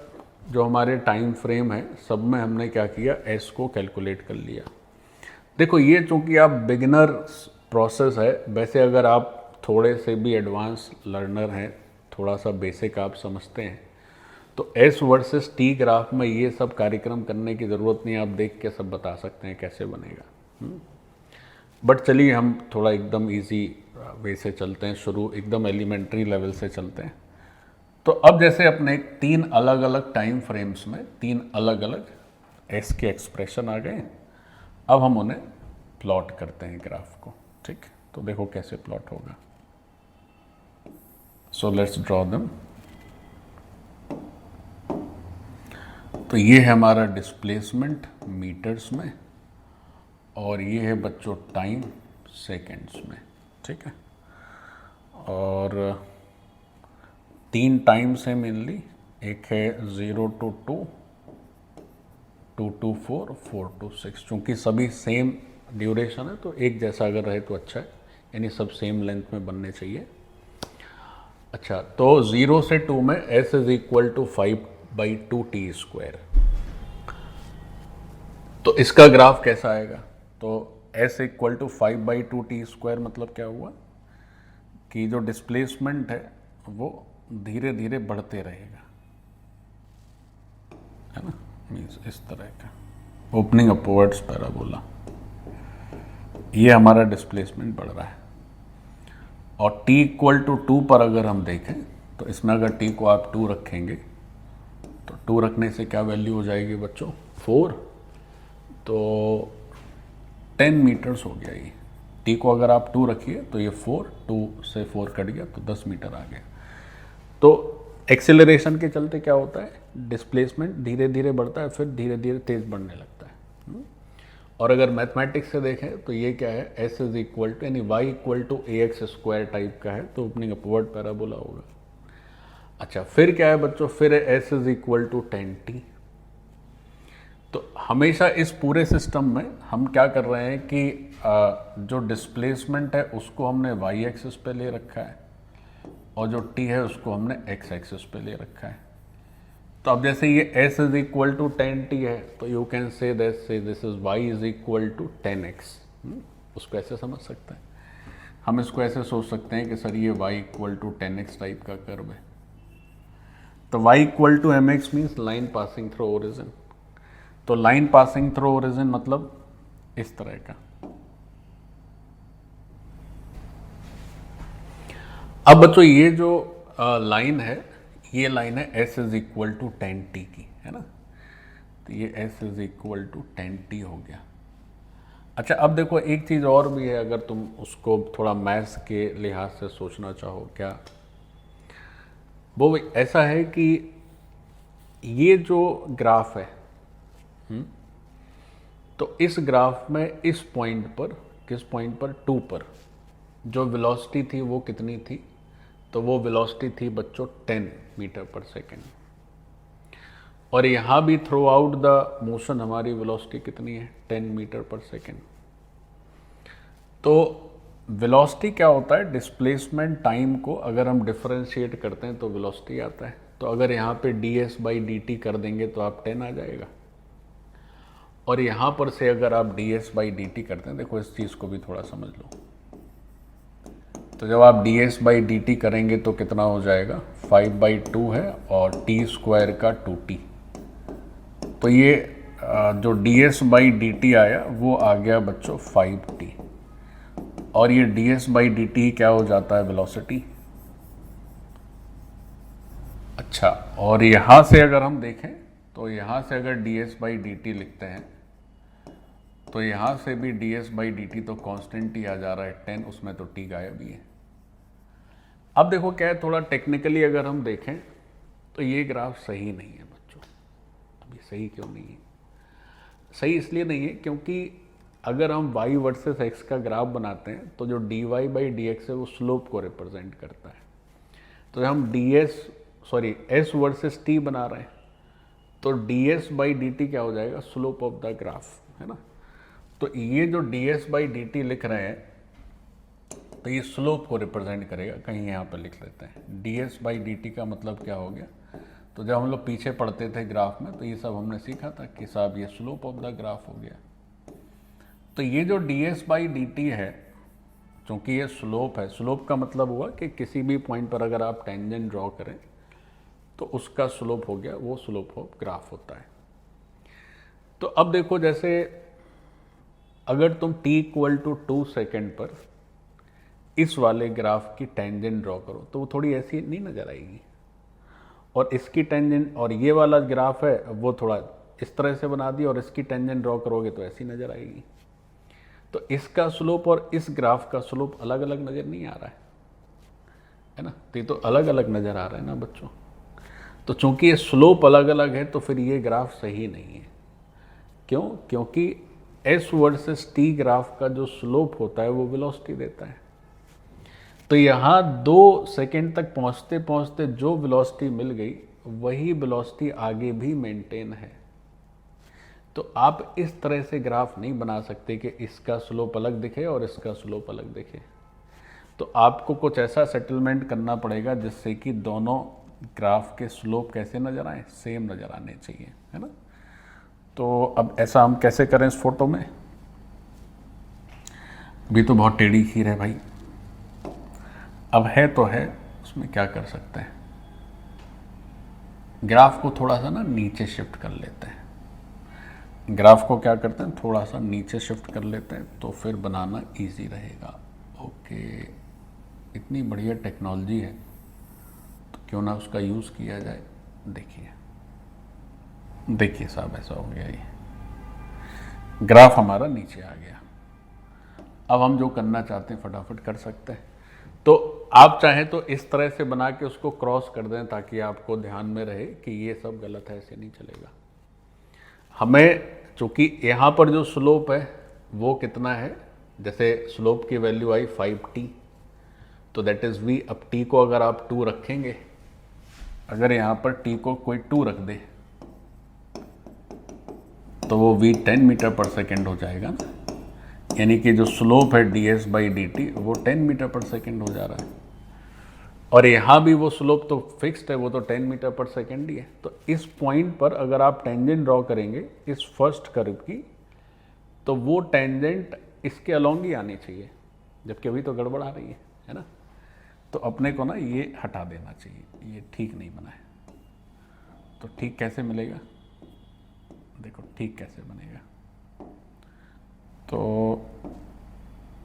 जो हमारे टाइम फ्रेम है सब में हमने क्या किया, s को कैलकुलेट कर लिया। देखो ये चूंकि आप बिगिनर प्रोसेस है, वैसे अगर आप थोड़े से भी एडवांस लर्नर हैं, थोड़ा सा बेसिक आप समझते हैं, तो s वर्सेस t ग्राफ में ये सब कार्यक्रम करने की ज़रूरत नहीं, आप देख के सब बता सकते हैं कैसे बनेगा। बट चलिए हम थोड़ा एकदम इजी वे से चलते हैं, शुरू एकदम एलिमेंट्री लेवल से चलते हैं। तो अब जैसे अपने तीन अलग अलग टाइम फ्रेम्स में तीन अलग अलग s के एक्सप्रेशन आ गए, अब हम उन्हें प्लॉट करते हैं ग्राफ को। ठीक, तो देखो कैसे प्लॉट होगा। So let's draw them. तो ये है हमारा डिस्प्लेसमेंट मीटर्स में, और ये है बच्चों टाइम सेकेंड्स में। ठीक है, और तीन टाइम्स है मेनली, एक है 0 to 2, 2 to 4, 4 to 6। चूँकि सभी सेम ड्यूरेशन है तो एक जैसा अगर रहे तो अच्छा है, यानी सब सेम लेंथ में बनने चाहिए। अच्छा, तो 0 से 2 में s is equal to 5/2 t square. तो इसका ग्राफ कैसा आएगा? तो s equal to 5/2 t square मतलब क्या हुआ कि जो डिस्प्लेसमेंट है वो धीरे धीरे बढ़ते रहेगा, है ना, मीन्स इस तरह का ओपनिंग अपवर्ड्स पैराबोला। ये हमारा डिस्प्लेसमेंट बढ़ रहा है। और t इक्वल टू 2 पर अगर हम देखें तो इसमें अगर t को आप 2 रखेंगे तो 2 रखने से क्या वैल्यू हो जाएगी बच्चों? 4। तो 10 मीटर्स हो गया ये। t को अगर आप 2 रखिए तो ये 4, 2 से 4 कट गया तो 10 मीटर आ गया। तो एक्सेलरेशन के चलते क्या होता है, डिस्प्लेसमेंट धीरे धीरे बढ़ता है, फिर धीरे धीरे तेज बढ़ने लगता है। और अगर मैथमेटिक्स से देखें तो ये क्या है, s इज इक्वल टू यानी y equal to a x square type का है, तो ओपनिंग अपवर्ड पैराबोला होगा। अच्छा, फिर क्या है बच्चों, फिर है s is equal to 10t। तो हमेशा इस पूरे सिस्टम में हम क्या कर रहे हैं कि जो डिस्प्लेसमेंट है उसको हमने y एक्सिस पे ले रखा है, और जो t है उसको हमने x एक्सिस पे ले रखा है। तो अब जैसे ये s is equal to 10t है तो you can say this is y is equal to 10x। उसको ऐसे समझ सकते हैं, हम इसको ऐसे सोच सकते हैं कि सर ये y equal to 10x type का कर्व है। तो y equal to mx means line passing through origin. तो लाइन पासिंग थ्रू ओरिजिन मतलब इस तरह का। अब बच्चों ये जो लाइन है, ये लाइन है s is equal to 10t की, है ना। तो ये s is equal to 10t हो गया। अच्छा, अब देखो एक चीज़ और भी है, अगर तुम उसको थोड़ा मैथ्स के लिहाज से सोचना चाहो क्या, वो ऐसा है कि ये जो ग्राफ है, तो इस ग्राफ में इस पॉइंट पर, किस पॉइंट पर, 2 पर जो वेलोसिटी थी वो कितनी थी, तो वो वेलोसिटी थी बच्चों 10 मीटर पर सेकेंड। और यहाँ भी थ्रू आउट द मोशन हमारी वेलोसिटी कितनी है, 10 मीटर पर सेकेंड। तो वेलोसिटी क्या होता है, डिस्प्लेसमेंट टाइम को अगर हम डिफरेंशिएट करते हैं तो वेलोसिटी आता है। तो अगर यहाँ पे ds/dt कर देंगे तो आप 10 आ जाएगा, और यहाँ पर से अगर आप ds/dt करते हैं, देखो इस चीज़ को भी थोड़ा समझ लो, तो जब आप ds/dt करेंगे तो कितना हो जाएगा, 5/2 है और t² का 2t। तो ये जो ds/dt आया वो आ गया बच्चों 5t, और ये ds/dt क्या हो जाता है, वेलोसिटी। अच्छा, और यहाँ से अगर हम देखें तो यहाँ से अगर ds/dt लिखते हैं तो यहाँ से भी ds/dt तो कांस्टेंट ही आ जा रहा है 10, उसमें तो t गायब ही है। अब देखो क्या है, थोड़ा टेक्निकली अगर हम देखें तो ये ग्राफ सही नहीं है बच्चों। अभी सही क्यों नहीं है, सही इसलिए नहीं है क्योंकि अगर हम y वर्सेस x का ग्राफ बनाते हैं तो जो dy/dx है वो स्लोप को रिप्रेजेंट करता है। तो जब हम s वर्सेस t बना रहे हैं तो ds/dt क्या हो जाएगा, स्लोप ऑफ द ग्राफ, है ना। तो ये जो ds/dt लिख रहे हैं तो ये स्लोप को रिप्रेजेंट करेगा, कहीं यहाँ पर लिख लेते हैं। ds/dt का मतलब क्या हो गया, तो जब हम लोग पीछे पढ़ते थे ग्राफ में तो ये सब हमने सीखा था कि साहब ये स्लोप ऑफ द ग्राफ हो गया। तो ये जो ds/dt है, चूँकि ये स्लोप है, स्लोप का मतलब हुआ कि किसी भी पॉइंट पर अगर आप टेंजेंट ड्रॉ करें तो उसका स्लोप हो गया, वो स्लोप ऑफ ग्राफ होता है। तो अब देखो, जैसे अगर तुम t = 2 सेकेंड पर इस वाले ग्राफ की टेंजेंट ड्रॉ करो तो वो थोड़ी ऐसी नहीं नज़र आएगी, और इसकी टेंजेंट, और ये वाला ग्राफ है वो थोड़ा इस तरह से बना दी और इसकी टेंजेंट ड्रॉ करोगे तो ऐसी नज़र आएगी। तो इसका स्लोप और इस ग्राफ का स्लोप अलग अलग नज़र नहीं आ रहा है ना, तो ये तो अलग अलग नज़र आ रहा है ना बच्चों। तो चूंकि ये स्लोप अलग अलग है तो फिर ये ग्राफ सही नहीं है। क्यों, क्योंकि s वर्सेस t ग्राफ का जो स्लोप होता है वो वेलोसिटी देता है। तो यहाँ 2 सेकेंड तक पहुँचते पहुँचते जो वेलोसिटी मिल गई वही वेलोसिटी आगे भी मेंटेन है। तो आप इस तरह से ग्राफ नहीं बना सकते कि इसका स्लोप अलग दिखे और इसका स्लोप अलग दिखे। तो आपको कुछ ऐसा सेटलमेंट करना पड़ेगा जिससे कि दोनों ग्राफ के स्लोप कैसे नज़र आए, सेम नज़र आने चाहिए, है ना। तो अब ऐसा हम कैसे करें इस फोटो में, अभी तो बहुत टेढ़ी खीर है भाई, अब है तो है, उसमें क्या कर सकते हैं। ग्राफ को थोड़ा सा ना नीचे शिफ्ट कर लेते हैं, ग्राफ को क्या करते हैं, थोड़ा सा नीचे शिफ्ट कर लेते हैं तो फिर बनाना इजी रहेगा। ओके, इतनी बढ़िया टेक्नोलॉजी है तो क्यों ना उसका यूज़ किया जाए। देखिए साहब, ऐसा हो गया, ये ग्राफ हमारा नीचे आ गया। अब हम जो करना चाहते हैं फटाफट कर सकते हैं। तो आप चाहें तो इस तरह से बना के उसको क्रॉस कर दें ताकि आपको ध्यान में रहे कि ये सब गलत है, ऐसे नहीं चलेगा। हमें चूँकि यहाँ पर जो स्लोप है वो कितना है, जैसे स्लोप की वैल्यू आई 5t, तो दैट इज़ v। अब t को अगर आप 2 रखेंगे, अगर यहाँ पर t को कोई 2 रख दे तो वो v 10 मीटर पर सेकेंड हो जाएगा ना, यानी कि जो स्लोप है ds/dt वो 10 मीटर पर सेकेंड हो जा रहा है, और यहाँ भी वो स्लोप तो फिक्स्ड है, वो तो 10 मीटर पर सेकेंड ही है। तो इस पॉइंट पर अगर आप टेंजेंट ड्रॉ करेंगे इस फर्स्ट कर्व की, तो वो टेंजेंट इसके अलोंग ही आनी चाहिए, जबकि अभी तो गड़बड़ आ रही है ना। तो अपने को ना ये हटा देना चाहिए, ये ठीक नहीं बना है। तो ठीक कैसे मिलेगा, देखो ठीक कैसे बनेगा, तो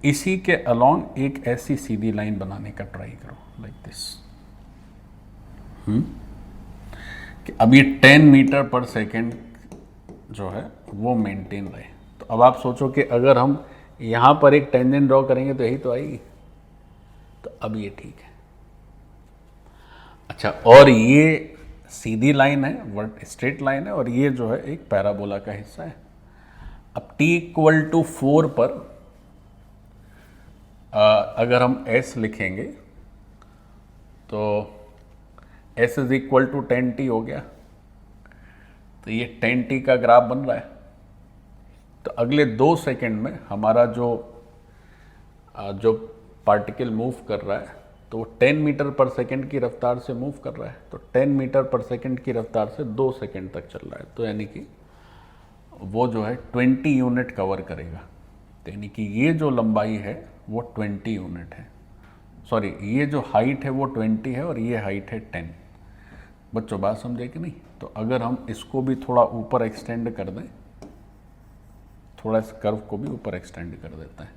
इसी के अलोंग एक ऐसी सीधी लाइन बनाने का ट्राई करो, लाइक दिस, कि अब ये 10 मीटर पर सेकेंड जो है वो मेंटेन रहे। तो अब आप सोचो कि अगर हम यहाँ पर एक टेंजेंट ड्रॉ करेंगे तो यही तो आएगी। तो अब ये ठीक है। अच्छा, और ये सीधी लाइन है, वर्ट स्ट्रेट लाइन है, और ये जो है एक पैराबोला का हिस्सा है। अब t इक्वल टू 4 पर अगर हम s लिखेंगे तो s is equal to 10t हो गया। तो ये 10t का ग्राफ बन रहा है। तो अगले 2 सेकंड में हमारा जो पार्टिकल मूव कर रहा है तो वो 10 मीटर पर सेकंड की रफ्तार से मूव कर रहा है। तो 10 मीटर पर सेकंड की रफ्तार से 2 सेकंड तक चल रहा है। तो यानी कि वो जो है 20 यूनिट कवर करेगा। तो यानी कि ये जो लंबाई है वो 20 यूनिट है। सॉरी, ये जो हाइट है वो 20 है और ये हाइट है 10। बच्चों बात समझे कि नहीं? तो अगर हम इसको भी थोड़ा ऊपर एक्सटेंड कर दें, थोड़ा इस कर्व को भी ऊपर एक्सटेंड कर देते हैं,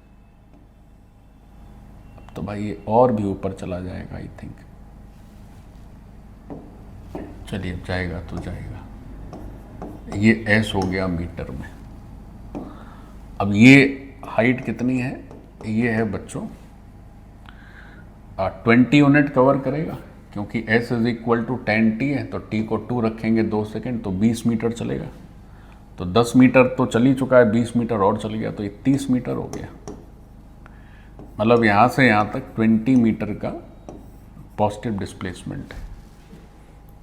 तो भाई ये और भी ऊपर चला जाएगा आई थिंक। चलिए, जाएगा तो जाएगा। ये s हो गया मीटर में। अब ये हाइट कितनी है? ये है बच्चों 20 यूनिट कवर करेगा, क्योंकि s is equal to 10t है। तो t को 2 रखेंगे 2 सेकेंड तो 20 मीटर चलेगा। तो 10 मीटर तो चल ही चुका है, 20 मीटर और चल गया तो ये 30 मीटर हो गया। मतलब यहाँ से यहाँ तक 20 मीटर का पॉजिटिव डिस्प्लेसमेंट है।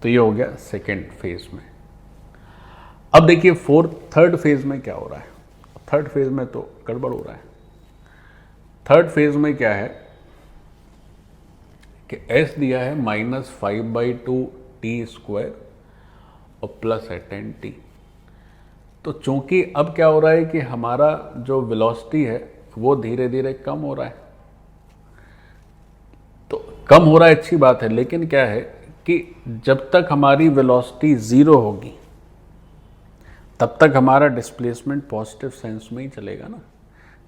तो ये हो गया सेकेंड फेज में। अब देखिए थर्ड फेज में क्या हो रहा है। थर्ड फेज में तो गड़बड़ हो रहा है। थर्ड फेज में क्या है कि s दिया है -5/2 t स्क्वायर और प्लस है 10t। तो चूंकि अब क्या हो रहा है कि हमारा जो वेलोसिटी है वो धीरे धीरे कम हो रहा है। तो कम हो रहा है अच्छी बात है, लेकिन क्या है कि जब तक हमारी वेलोसिटी 0 होगी तब तक हमारा डिस्प्लेसमेंट पॉजिटिव सेंस में ही चलेगा ना।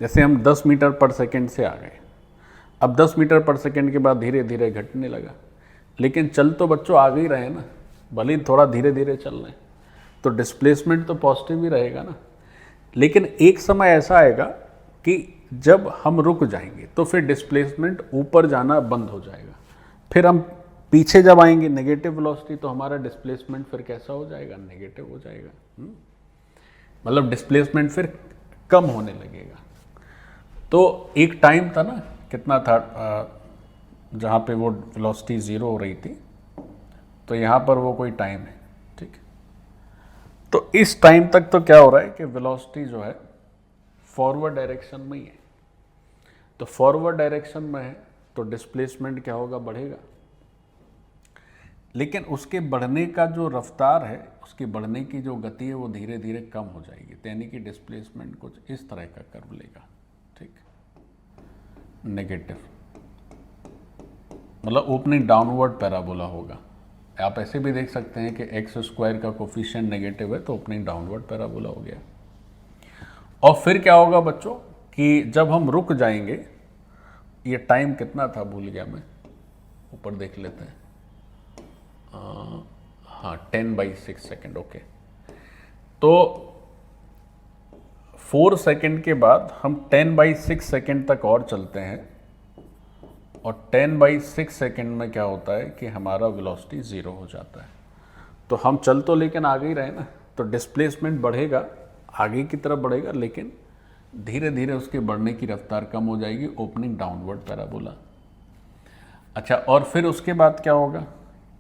जैसे हम 10 मीटर पर सेकेंड से आ गए, अब 10 मीटर पर सेकेंड के बाद धीरे धीरे घटने लगा, लेकिन चल तो बच्चों आ गई रहे ना, भले ही थोड़ा धीरे धीरे चल रहे हैं, तो डिस्प्लेसमेंट तो पॉजिटिव ही रहेगा ना। लेकिन एक समय ऐसा आएगा कि जब हम रुक जाएंगे तो फिर डिस्प्लेसमेंट ऊपर जाना बंद हो जाएगा। फिर हम पीछे जब आएंगे नेगेटिव वेलोसिटी, तो हमारा डिस्प्लेसमेंट फिर कैसा हो जाएगा? नेगेटिव हो जाएगा। मतलब डिस्प्लेसमेंट फिर कम होने लगेगा। तो एक टाइम था ना, कितना था, जहाँ पे वो वेलोसिटी 0 हो रही थी, तो यहाँ पर वो कोई टाइम है, ठीक। तो इस टाइम तक तो क्या हो रहा है कि वेलोसिटी जो है फॉरवर्ड डायरेक्शन में ही है। तो फॉरवर्ड डायरेक्शन में है तो डिस्प्लेसमेंट क्या होगा? बढ़ेगा। लेकिन उसके बढ़ने का जो रफ्तार है, उसकी बढ़ने की जो गति है वो धीरे धीरे कम हो जाएगी। तो यानी कि डिस्प्लेसमेंट कुछ इस तरह का कर्व लेगा, ठीक, नेगेटिव। मतलब ओपनिंग डाउनवर्ड पैराबोला होगा। आप ऐसे भी देख सकते हैं कि एक्स स्क्वायर का कोफिशिएंट नेगेटिव है तो ओपनिंग डाउनवर्ड पैराबोला हो गया। और फिर क्या होगा बच्चों कि जब हम रुक जाएंगे, ये टाइम कितना था भूल गया मैं, ऊपर देख लेते हैं। हाँ, 10/6 सेकेंड, ओके। तो 4 सेकेंड के बाद हम 10/6 सेकेंड तक और चलते हैं, और 10/6 सेकेंड में क्या होता है कि हमारा वेलोसिटी 0 हो जाता है। तो हम चल तो लेकिन आगे ही रहे ना, तो डिस्प्लेसमेंट बढ़ेगा, आगे की तरफ बढ़ेगा, लेकिन धीरे धीरे उसके बढ़ने की रफ्तार कम हो जाएगी, ओपनिंग डाउनवर्ड पैराबोला। अच्छा, और फिर उसके बाद क्या होगा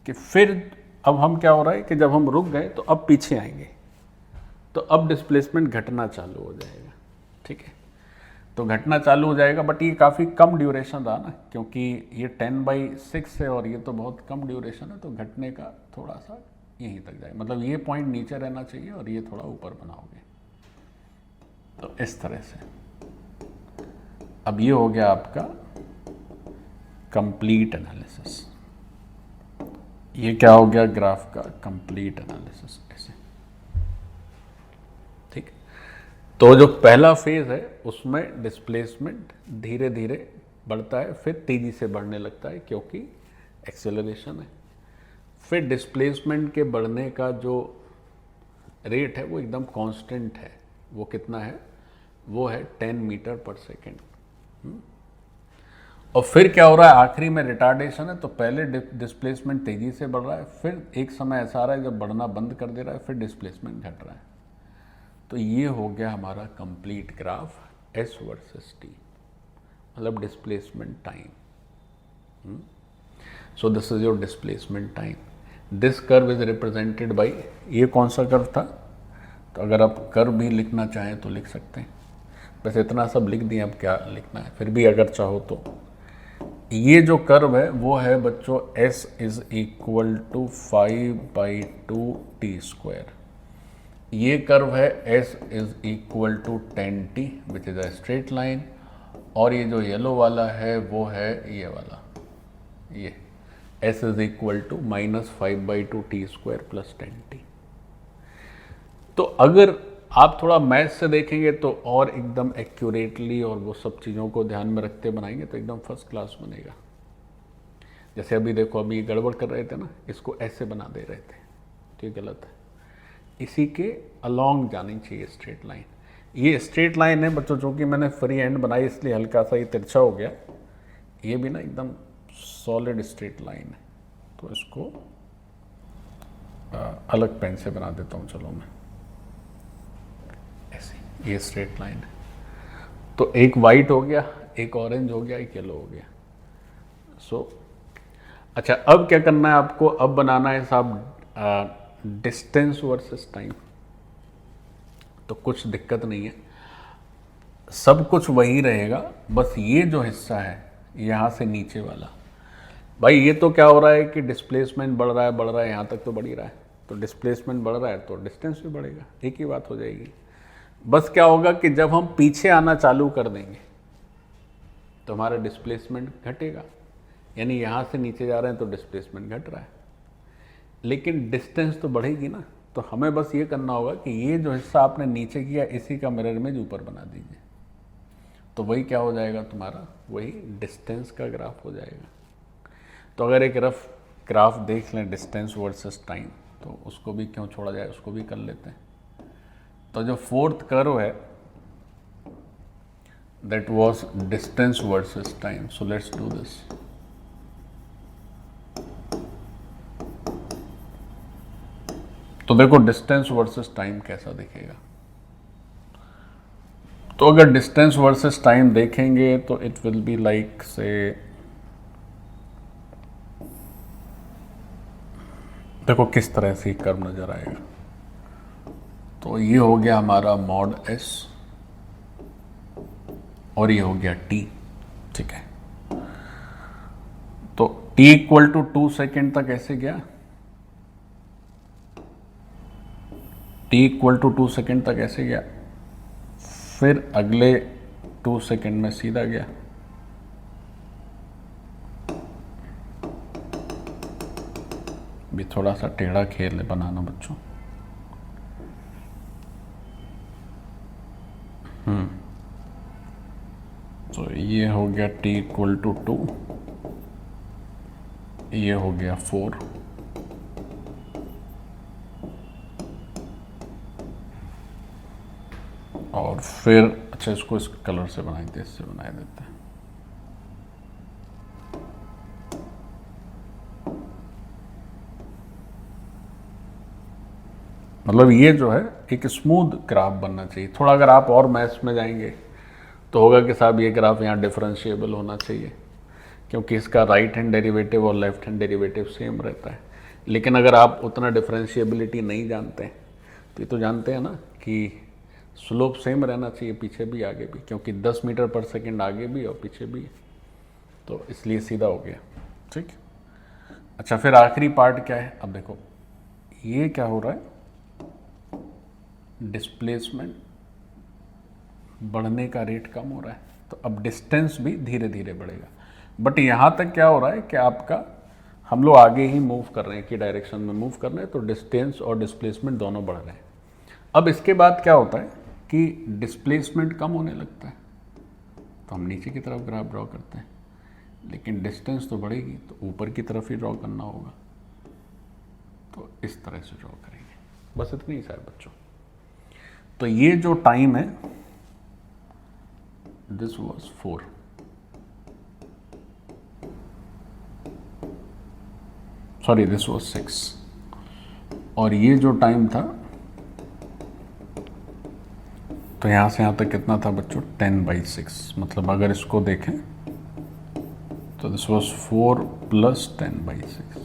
कि फिर अब हम क्या हो रहा है कि जब हम रुक गए तो अब पीछे आएंगे, तो अब डिस्प्लेसमेंट घटना चालू हो जाएगा, ठीक है। तो घटना चालू हो जाएगा, बट ये काफ़ी कम ड्यूरेशन रहा ना, क्योंकि ये 10/6 है और ये तो बहुत कम ड्यूरेशन है, तो घटने का थोड़ा सा यहीं तक जाएगा। मतलब ये पॉइंट नीचे रहना चाहिए और ये थोड़ा ऊपर बनाओगे, तो इस तरह से। अब ये हो गया आपका कंप्लीट एनालिसिस। ये क्या हो गया? ग्राफ का कंप्लीट एनालिसिस, ऐसे, ठीक। तो जो पहला फेज है उसमें डिस्प्लेसमेंट धीरे धीरे बढ़ता है, फिर तेजी से बढ़ने लगता है क्योंकि एक्सेलरेशन है। फिर डिस्प्लेसमेंट के बढ़ने का जो रेट है वो एकदम कांस्टेंट है। वो कितना है? वो है 10 मीटर पर सेकेंड। और फिर क्या हो रहा है, आखिरी में रिटार्डेशन है, तो पहले डिस्प्लेसमेंट तेजी से बढ़ रहा है, फिर एक समय ऐसा आ रहा है जब बढ़ना बंद कर दे रहा है, फिर डिस्प्लेसमेंट घट रहा है। तो ये हो गया हमारा complete graph S versus T, मतलब displacement time. So this is your displacement time. This curve is represented by, ये कौन सा कर्व था, तो अगर आप कर्व भी लिखना चाहें तो लिख सकते हैं, बस इतना सब लिख दिए, अब क्या लिखना है, फिर भी अगर चाहो तो ये जो कर्व है वो है बच्चों s is equal to 5/2 t square. ये कर्व है s is equal to 10t which is a straight line, और ये जो येलो वाला है वो है ये वाला, ये s is equal to -5/2 t square plus 10t। तो अगर आप थोड़ा मैथ से देखेंगे तो और एकदम एक्यूरेटली और वो सब चीज़ों को ध्यान में रखते बनाएंगे तो एकदम फर्स्ट क्लास बनेगा। जैसे अभी देखो, अभी ये गड़बड़ कर रहे थे ना, इसको ऐसे बना दे रहे थे, तो ये गलत है, इसी के अलोंग जानी चाहिए स्ट्रेट लाइन। ये स्ट्रेट लाइन है बच्चों, जो कि मैंने फ्री एंड बनाई इसलिए हल्का सा ये तिरछा हो गया, ये भी ना एकदम सॉलिड स्ट्रेट लाइन है, तो इसको अलग पेन से बना देता हूँ, चलो मैं ऐसे, ये स्ट्रेट लाइन है, तो एक वाइट हो गया, एक ऑरेंज हो गया, एक येलो हो गया। सो अच्छा, अब क्या करना है आपको, अब बनाना है साहब डिस्टेंस वर्सेस टाइम। तो कुछ दिक्कत नहीं है, सब कुछ वही रहेगा, बस ये जो हिस्सा है यहाँ से नीचे वाला, भाई ये तो क्या हो रहा है कि डिस्प्लेसमेंट बढ़ रहा है, यहाँ तक तो बढ़ ही रहा है, तो डिस्प्लेसमेंट बढ़ रहा है तो डिस्टेंस भी बढ़ेगा, एक ही बात हो जाएगी। बस क्या होगा कि जब हम पीछे आना चालू कर देंगे तो हमारा डिस्प्लेसमेंट घटेगा, यानी यहाँ से नीचे जा रहे हैं तो डिस्प्लेसमेंट घट रहा है, लेकिन डिस्टेंस तो बढ़ेगी ना। तो हमें बस ये करना होगा कि ये जो हिस्सा आपने नीचे किया इसी का मिरर इमेज ऊपर बना दीजिए, तो वही क्या हो जाएगा तुम्हारा, वही डिस्टेंस का ग्राफ हो जाएगा। तो अगर एक रफ ग्राफ देख लें डिस्टेंस वर्सेस टाइम, तो उसको भी क्यों छोड़ा जाए, उसको भी कर लेते हैं। तो जो फोर्थ कर्व है that was distance versus time, so let's do this. तो देखो डिस्टेंस वर्सेस टाइम कैसा दिखेगा। तो अगर डिस्टेंस वर्सेस टाइम देखेंगे तो इट विल बी लाइक से, देखो किस तरह से कर्व नजर आएगा। तो ये हो गया हमारा मॉड एस और ये हो गया टी, ठीक है। तो टी इक्वल टू 2 सेकेंड तक ऐसे गया, टी इक्वल टू 2 सेकेंड तक ऐसे गया, फिर अगले 2 सेकेंड में सीधा गया, भी थोड़ा सा टेढ़ा खेल है बनाना बच्चों। तो ये हो गया t इक्वल टू 2, ये हो गया 4, और फिर अच्छा इसको इस कलर से बनाए देते, इससे बनाए देते हैं। मतलब ये जो है एक स्मूथ ग्राफ बनना चाहिए। थोड़ा अगर आप और मैथ्स में जाएंगे तो होगा कि साहब ये ग्राफ यहाँ डिफरेंशिएबल होना चाहिए, क्योंकि इसका राइट हैंड डेरिवेटिव और लेफ्ट हैंड डेरिवेटिव सेम रहता है। लेकिन अगर आप उतना डिफरेंशिएबिलिटी नहीं जानते हैं तो ये तो जानते हैं ना कि स्लोप सेम रहना चाहिए, पीछे भी आगे भी, क्योंकि 10 मीटर पर सेकेंड आगे भी और पीछे भी, तो इसलिए सीधा हो गया, ठीक। अच्छा, फिर आखिरी पार्ट क्या है, अब देखो ये क्या हो रहा है, डिस्प्लेसमेंट बढ़ने का रेट कम हो रहा है, तो अब डिस्टेंस भी धीरे धीरे बढ़ेगा। बट यहाँ तक क्या हो रहा है कि आपका, हम लोग आगे ही मूव कर रहे हैं, कि डायरेक्शन में मूव कर रहे हैं, तो डिस्टेंस और डिस्प्लेसमेंट दोनों बढ़ रहे हैं। अब इसके बाद क्या होता है कि डिस्प्लेसमेंट कम होने लगता है, तो हम नीचे की तरफ ग्राफ ड्रॉ करते हैं, लेकिन डिस्टेंस तो बढ़ेगी, तो ऊपर की तरफ ही ड्रॉ करना होगा, तो इस तरह से ड्रॉ करेंगे। बस इतनी ही सारे बच्चों। तो ये जो टाइम है this was 4, sorry this was 6, और ये जो टाइम था तो यहाँ से यहाँ तक कितना था बच्चों, 10/6, मतलब अगर इसको देखें तो दिस वॉज 4 + 10/6।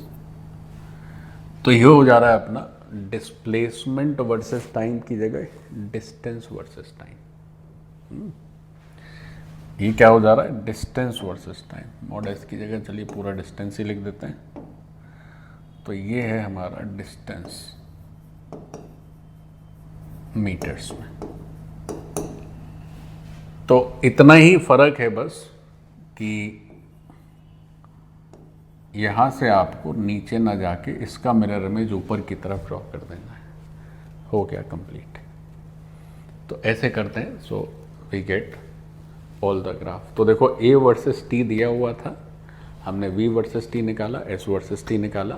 तो ये हो जा रहा है अपना डिस्प्लेसमेंट वर्सेस टाइम की जगह डिस्टेंस वर्सेस टाइम। ये क्या हो जा रहा है, distance versus time. Mod S की जगह चलिए पूरा डिस्टेंस ही लिख देते हैं। तो ये है हमारा डिस्टेंस मीटर्स में। तो इतना ही फर्क है बस कि यहां से आपको नीचे ना जाके इसका मिरर इमेज ऊपर की तरफ ड्रॉ कर देना है। हो गया कंप्लीट। तो ऐसे करते हैं। So we get all the graph. तो देखो A वर्सेस T दिया हुआ था, हमने V वर्सेस T निकाला, S वर्सेस T निकाला।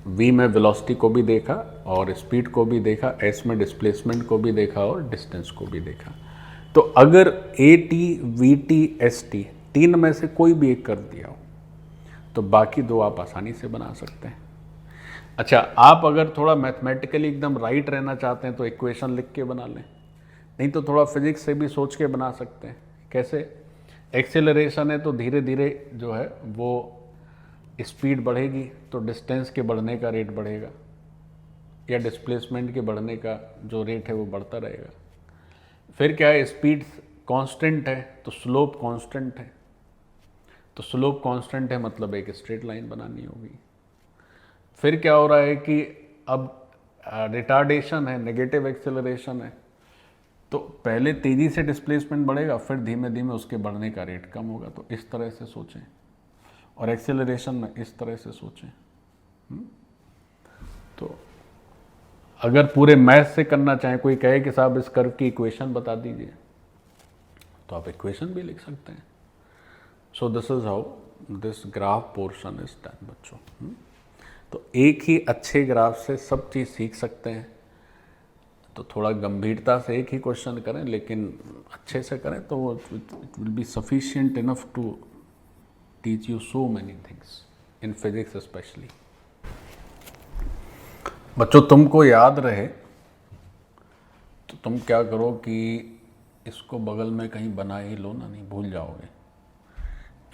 V में वेलोसिटी को भी देखा और स्पीड को भी देखा, S में डिस्प्लेसमेंट को भी देखा और डिस्टेंस को भी देखा। तो अगर AT, VT, ST तीन में से कोई भी एक कर दिया हो तो बाकी दो आप आसानी से बना सकते हैं। अच्छा, आप अगर थोड़ा मैथमेटिकली एकदम राइट रहना चाहते हैं तो इक्वेशन लिख के बना लें, नहीं तो थोड़ा फिजिक्स से भी सोच के बना सकते हैं। कैसे? एक्सेलरेशन है तो धीरे धीरे जो है वो स्पीड बढ़ेगी तो डिस्टेंस के बढ़ने का रेट बढ़ेगा, या डिस्प्लेसमेंट के बढ़ने का जो रेट है वो बढ़ता रहेगा। फिर क्या है, स्पीड कांस्टेंट है तो स्लोप कांस्टेंट है, तो स्लोप कांस्टेंट है मतलब एक स्ट्रेट लाइन बनानी होगी। फिर क्या हो रहा है कि अब रिटार्डेशन है, नेगेटिव एक्सेलरेशन है, तो पहले तेजी से डिस्प्लेसमेंट बढ़ेगा, फिर धीमे धीमे उसके बढ़ने का रेट कम होगा। तो इस तरह से सोचें। और एक्सेलरेशन में इस तरह से सोचें। तो अगर पूरे मैथ से करना चाहें, कोई कहे कि साहब इस कर्व की इक्वेशन बता दीजिए, तो आप इक्वेशन भी लिख सकते हैं। सो this is how this graph portion is done बच्चों। तो एक ही अच्छे ग्राफ से सब चीज़ सीख सकते हैं। तो थोड़ा गंभीरता से एक ही क्वेश्चन करें, लेकिन अच्छे से करें तो वो it will be sufficient enough to teach you so many things in physics specially. बच्चों तुमको याद रहे तो तुम क्या करो कि इसको बगल में कहीं बना ही लो ना, नहीं भूल जाओगे।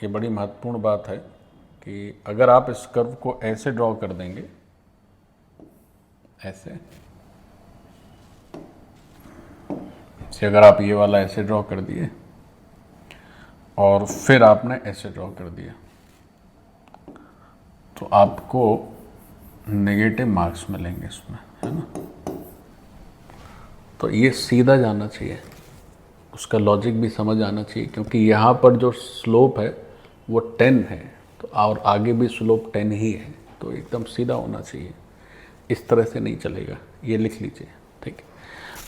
ये बड़ी महत्वपूर्ण बात है कि अगर आप इस कर्व को ऐसे ड्रॉ कर देंगे, ऐसे से अगर आप ये वाला ऐसे ड्रॉ कर दिए और फिर आपने ऐसे ड्रॉ कर दिया, तो आपको नेगेटिव मार्क्स मिलेंगे इसमें, है ना। तो ये सीधा जाना चाहिए, उसका लॉजिक भी समझ आना चाहिए, क्योंकि यहाँ पर जो स्लोप है वो 10 है, तो और आगे भी स्लोप 10 ही है, तो एकदम सीधा होना चाहिए। इस तरह से नहीं चलेगा। ये लिख लीजिए, ठीक है।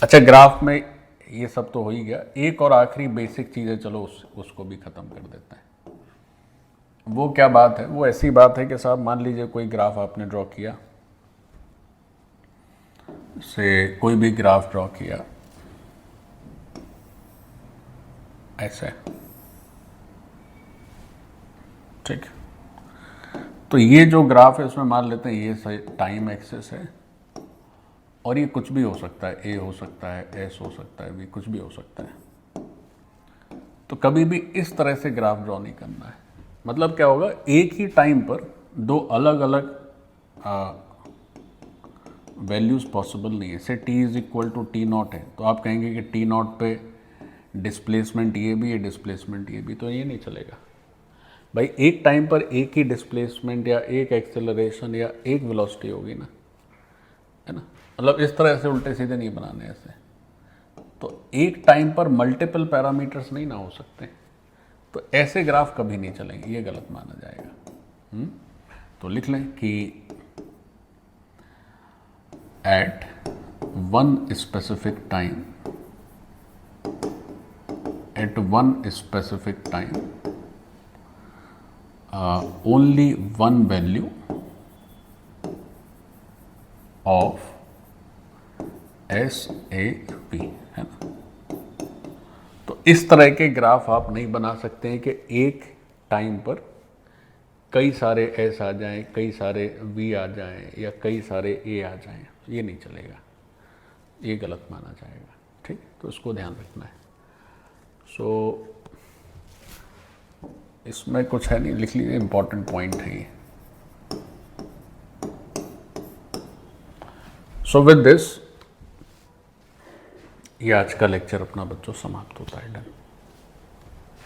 अच्छा, ग्राफ में ये सब तो हो ही गया। एक और आखिरी बेसिक चीज़ है, चलो उसको भी ख़त्म कर देते हैं। वो क्या बात है? वो ऐसी बात है कि साहब मान लीजिए कोई ग्राफ आपने ड्रॉ किया, से कोई भी ग्राफ ड्रॉ किया ऐसे, ठीक। तो ये जो ग्राफ है उसमें मान लेते हैं ये टाइम एक्सेस है, और ये कुछ भी हो सकता है, ए हो सकता है, एस हो सकता है, बी, कुछ भी हो सकता है। तो कभी भी इस तरह से ग्राफ ड्रॉ नहीं करना है। मतलब क्या होगा, एक ही टाइम पर दो अलग अलग वैल्यूज पॉसिबल नहीं है। से t is equal to T0 है, तो आप कहेंगे कि T0 पे डिस्प्लेसमेंट ये भी है, डिस्प्लेसमेंट ये भी, तो ये नहीं चलेगा भाई। एक टाइम पर एक ही डिस्प्लेसमेंट या एक एक्सेलरेशन या एक वेलोसिटी होगी ना, है ना। मतलब इस तरह से उल्टे सीधे नहीं बनाने ऐसे। तो एक टाइम पर मल्टीपल पैरामीटर्स नहीं ना हो सकते, तो ऐसे ग्राफ कभी नहीं चलेंगे, ये गलत माना जाएगा। तो लिख लें कि at one specific time, at one specific time only one value of SAP, है ना। तो इस तरह के ग्राफ आप नहीं बना सकते हैं कि एक टाइम पर कई सारे एस आ जाएं, कई सारे वी आ जाएं या कई सारे ए आ जाएं, ये नहीं चलेगा, ये गलत माना जाएगा। ठीक, तो इसको ध्यान रखना है। सो इसमें कुछ है नहीं, लिख लीजिए, इंपॉर्टेंट पॉइंट है ये। सो विद दिस ये आज का लेक्चर अपना बच्चों समाप्त होता है। डन।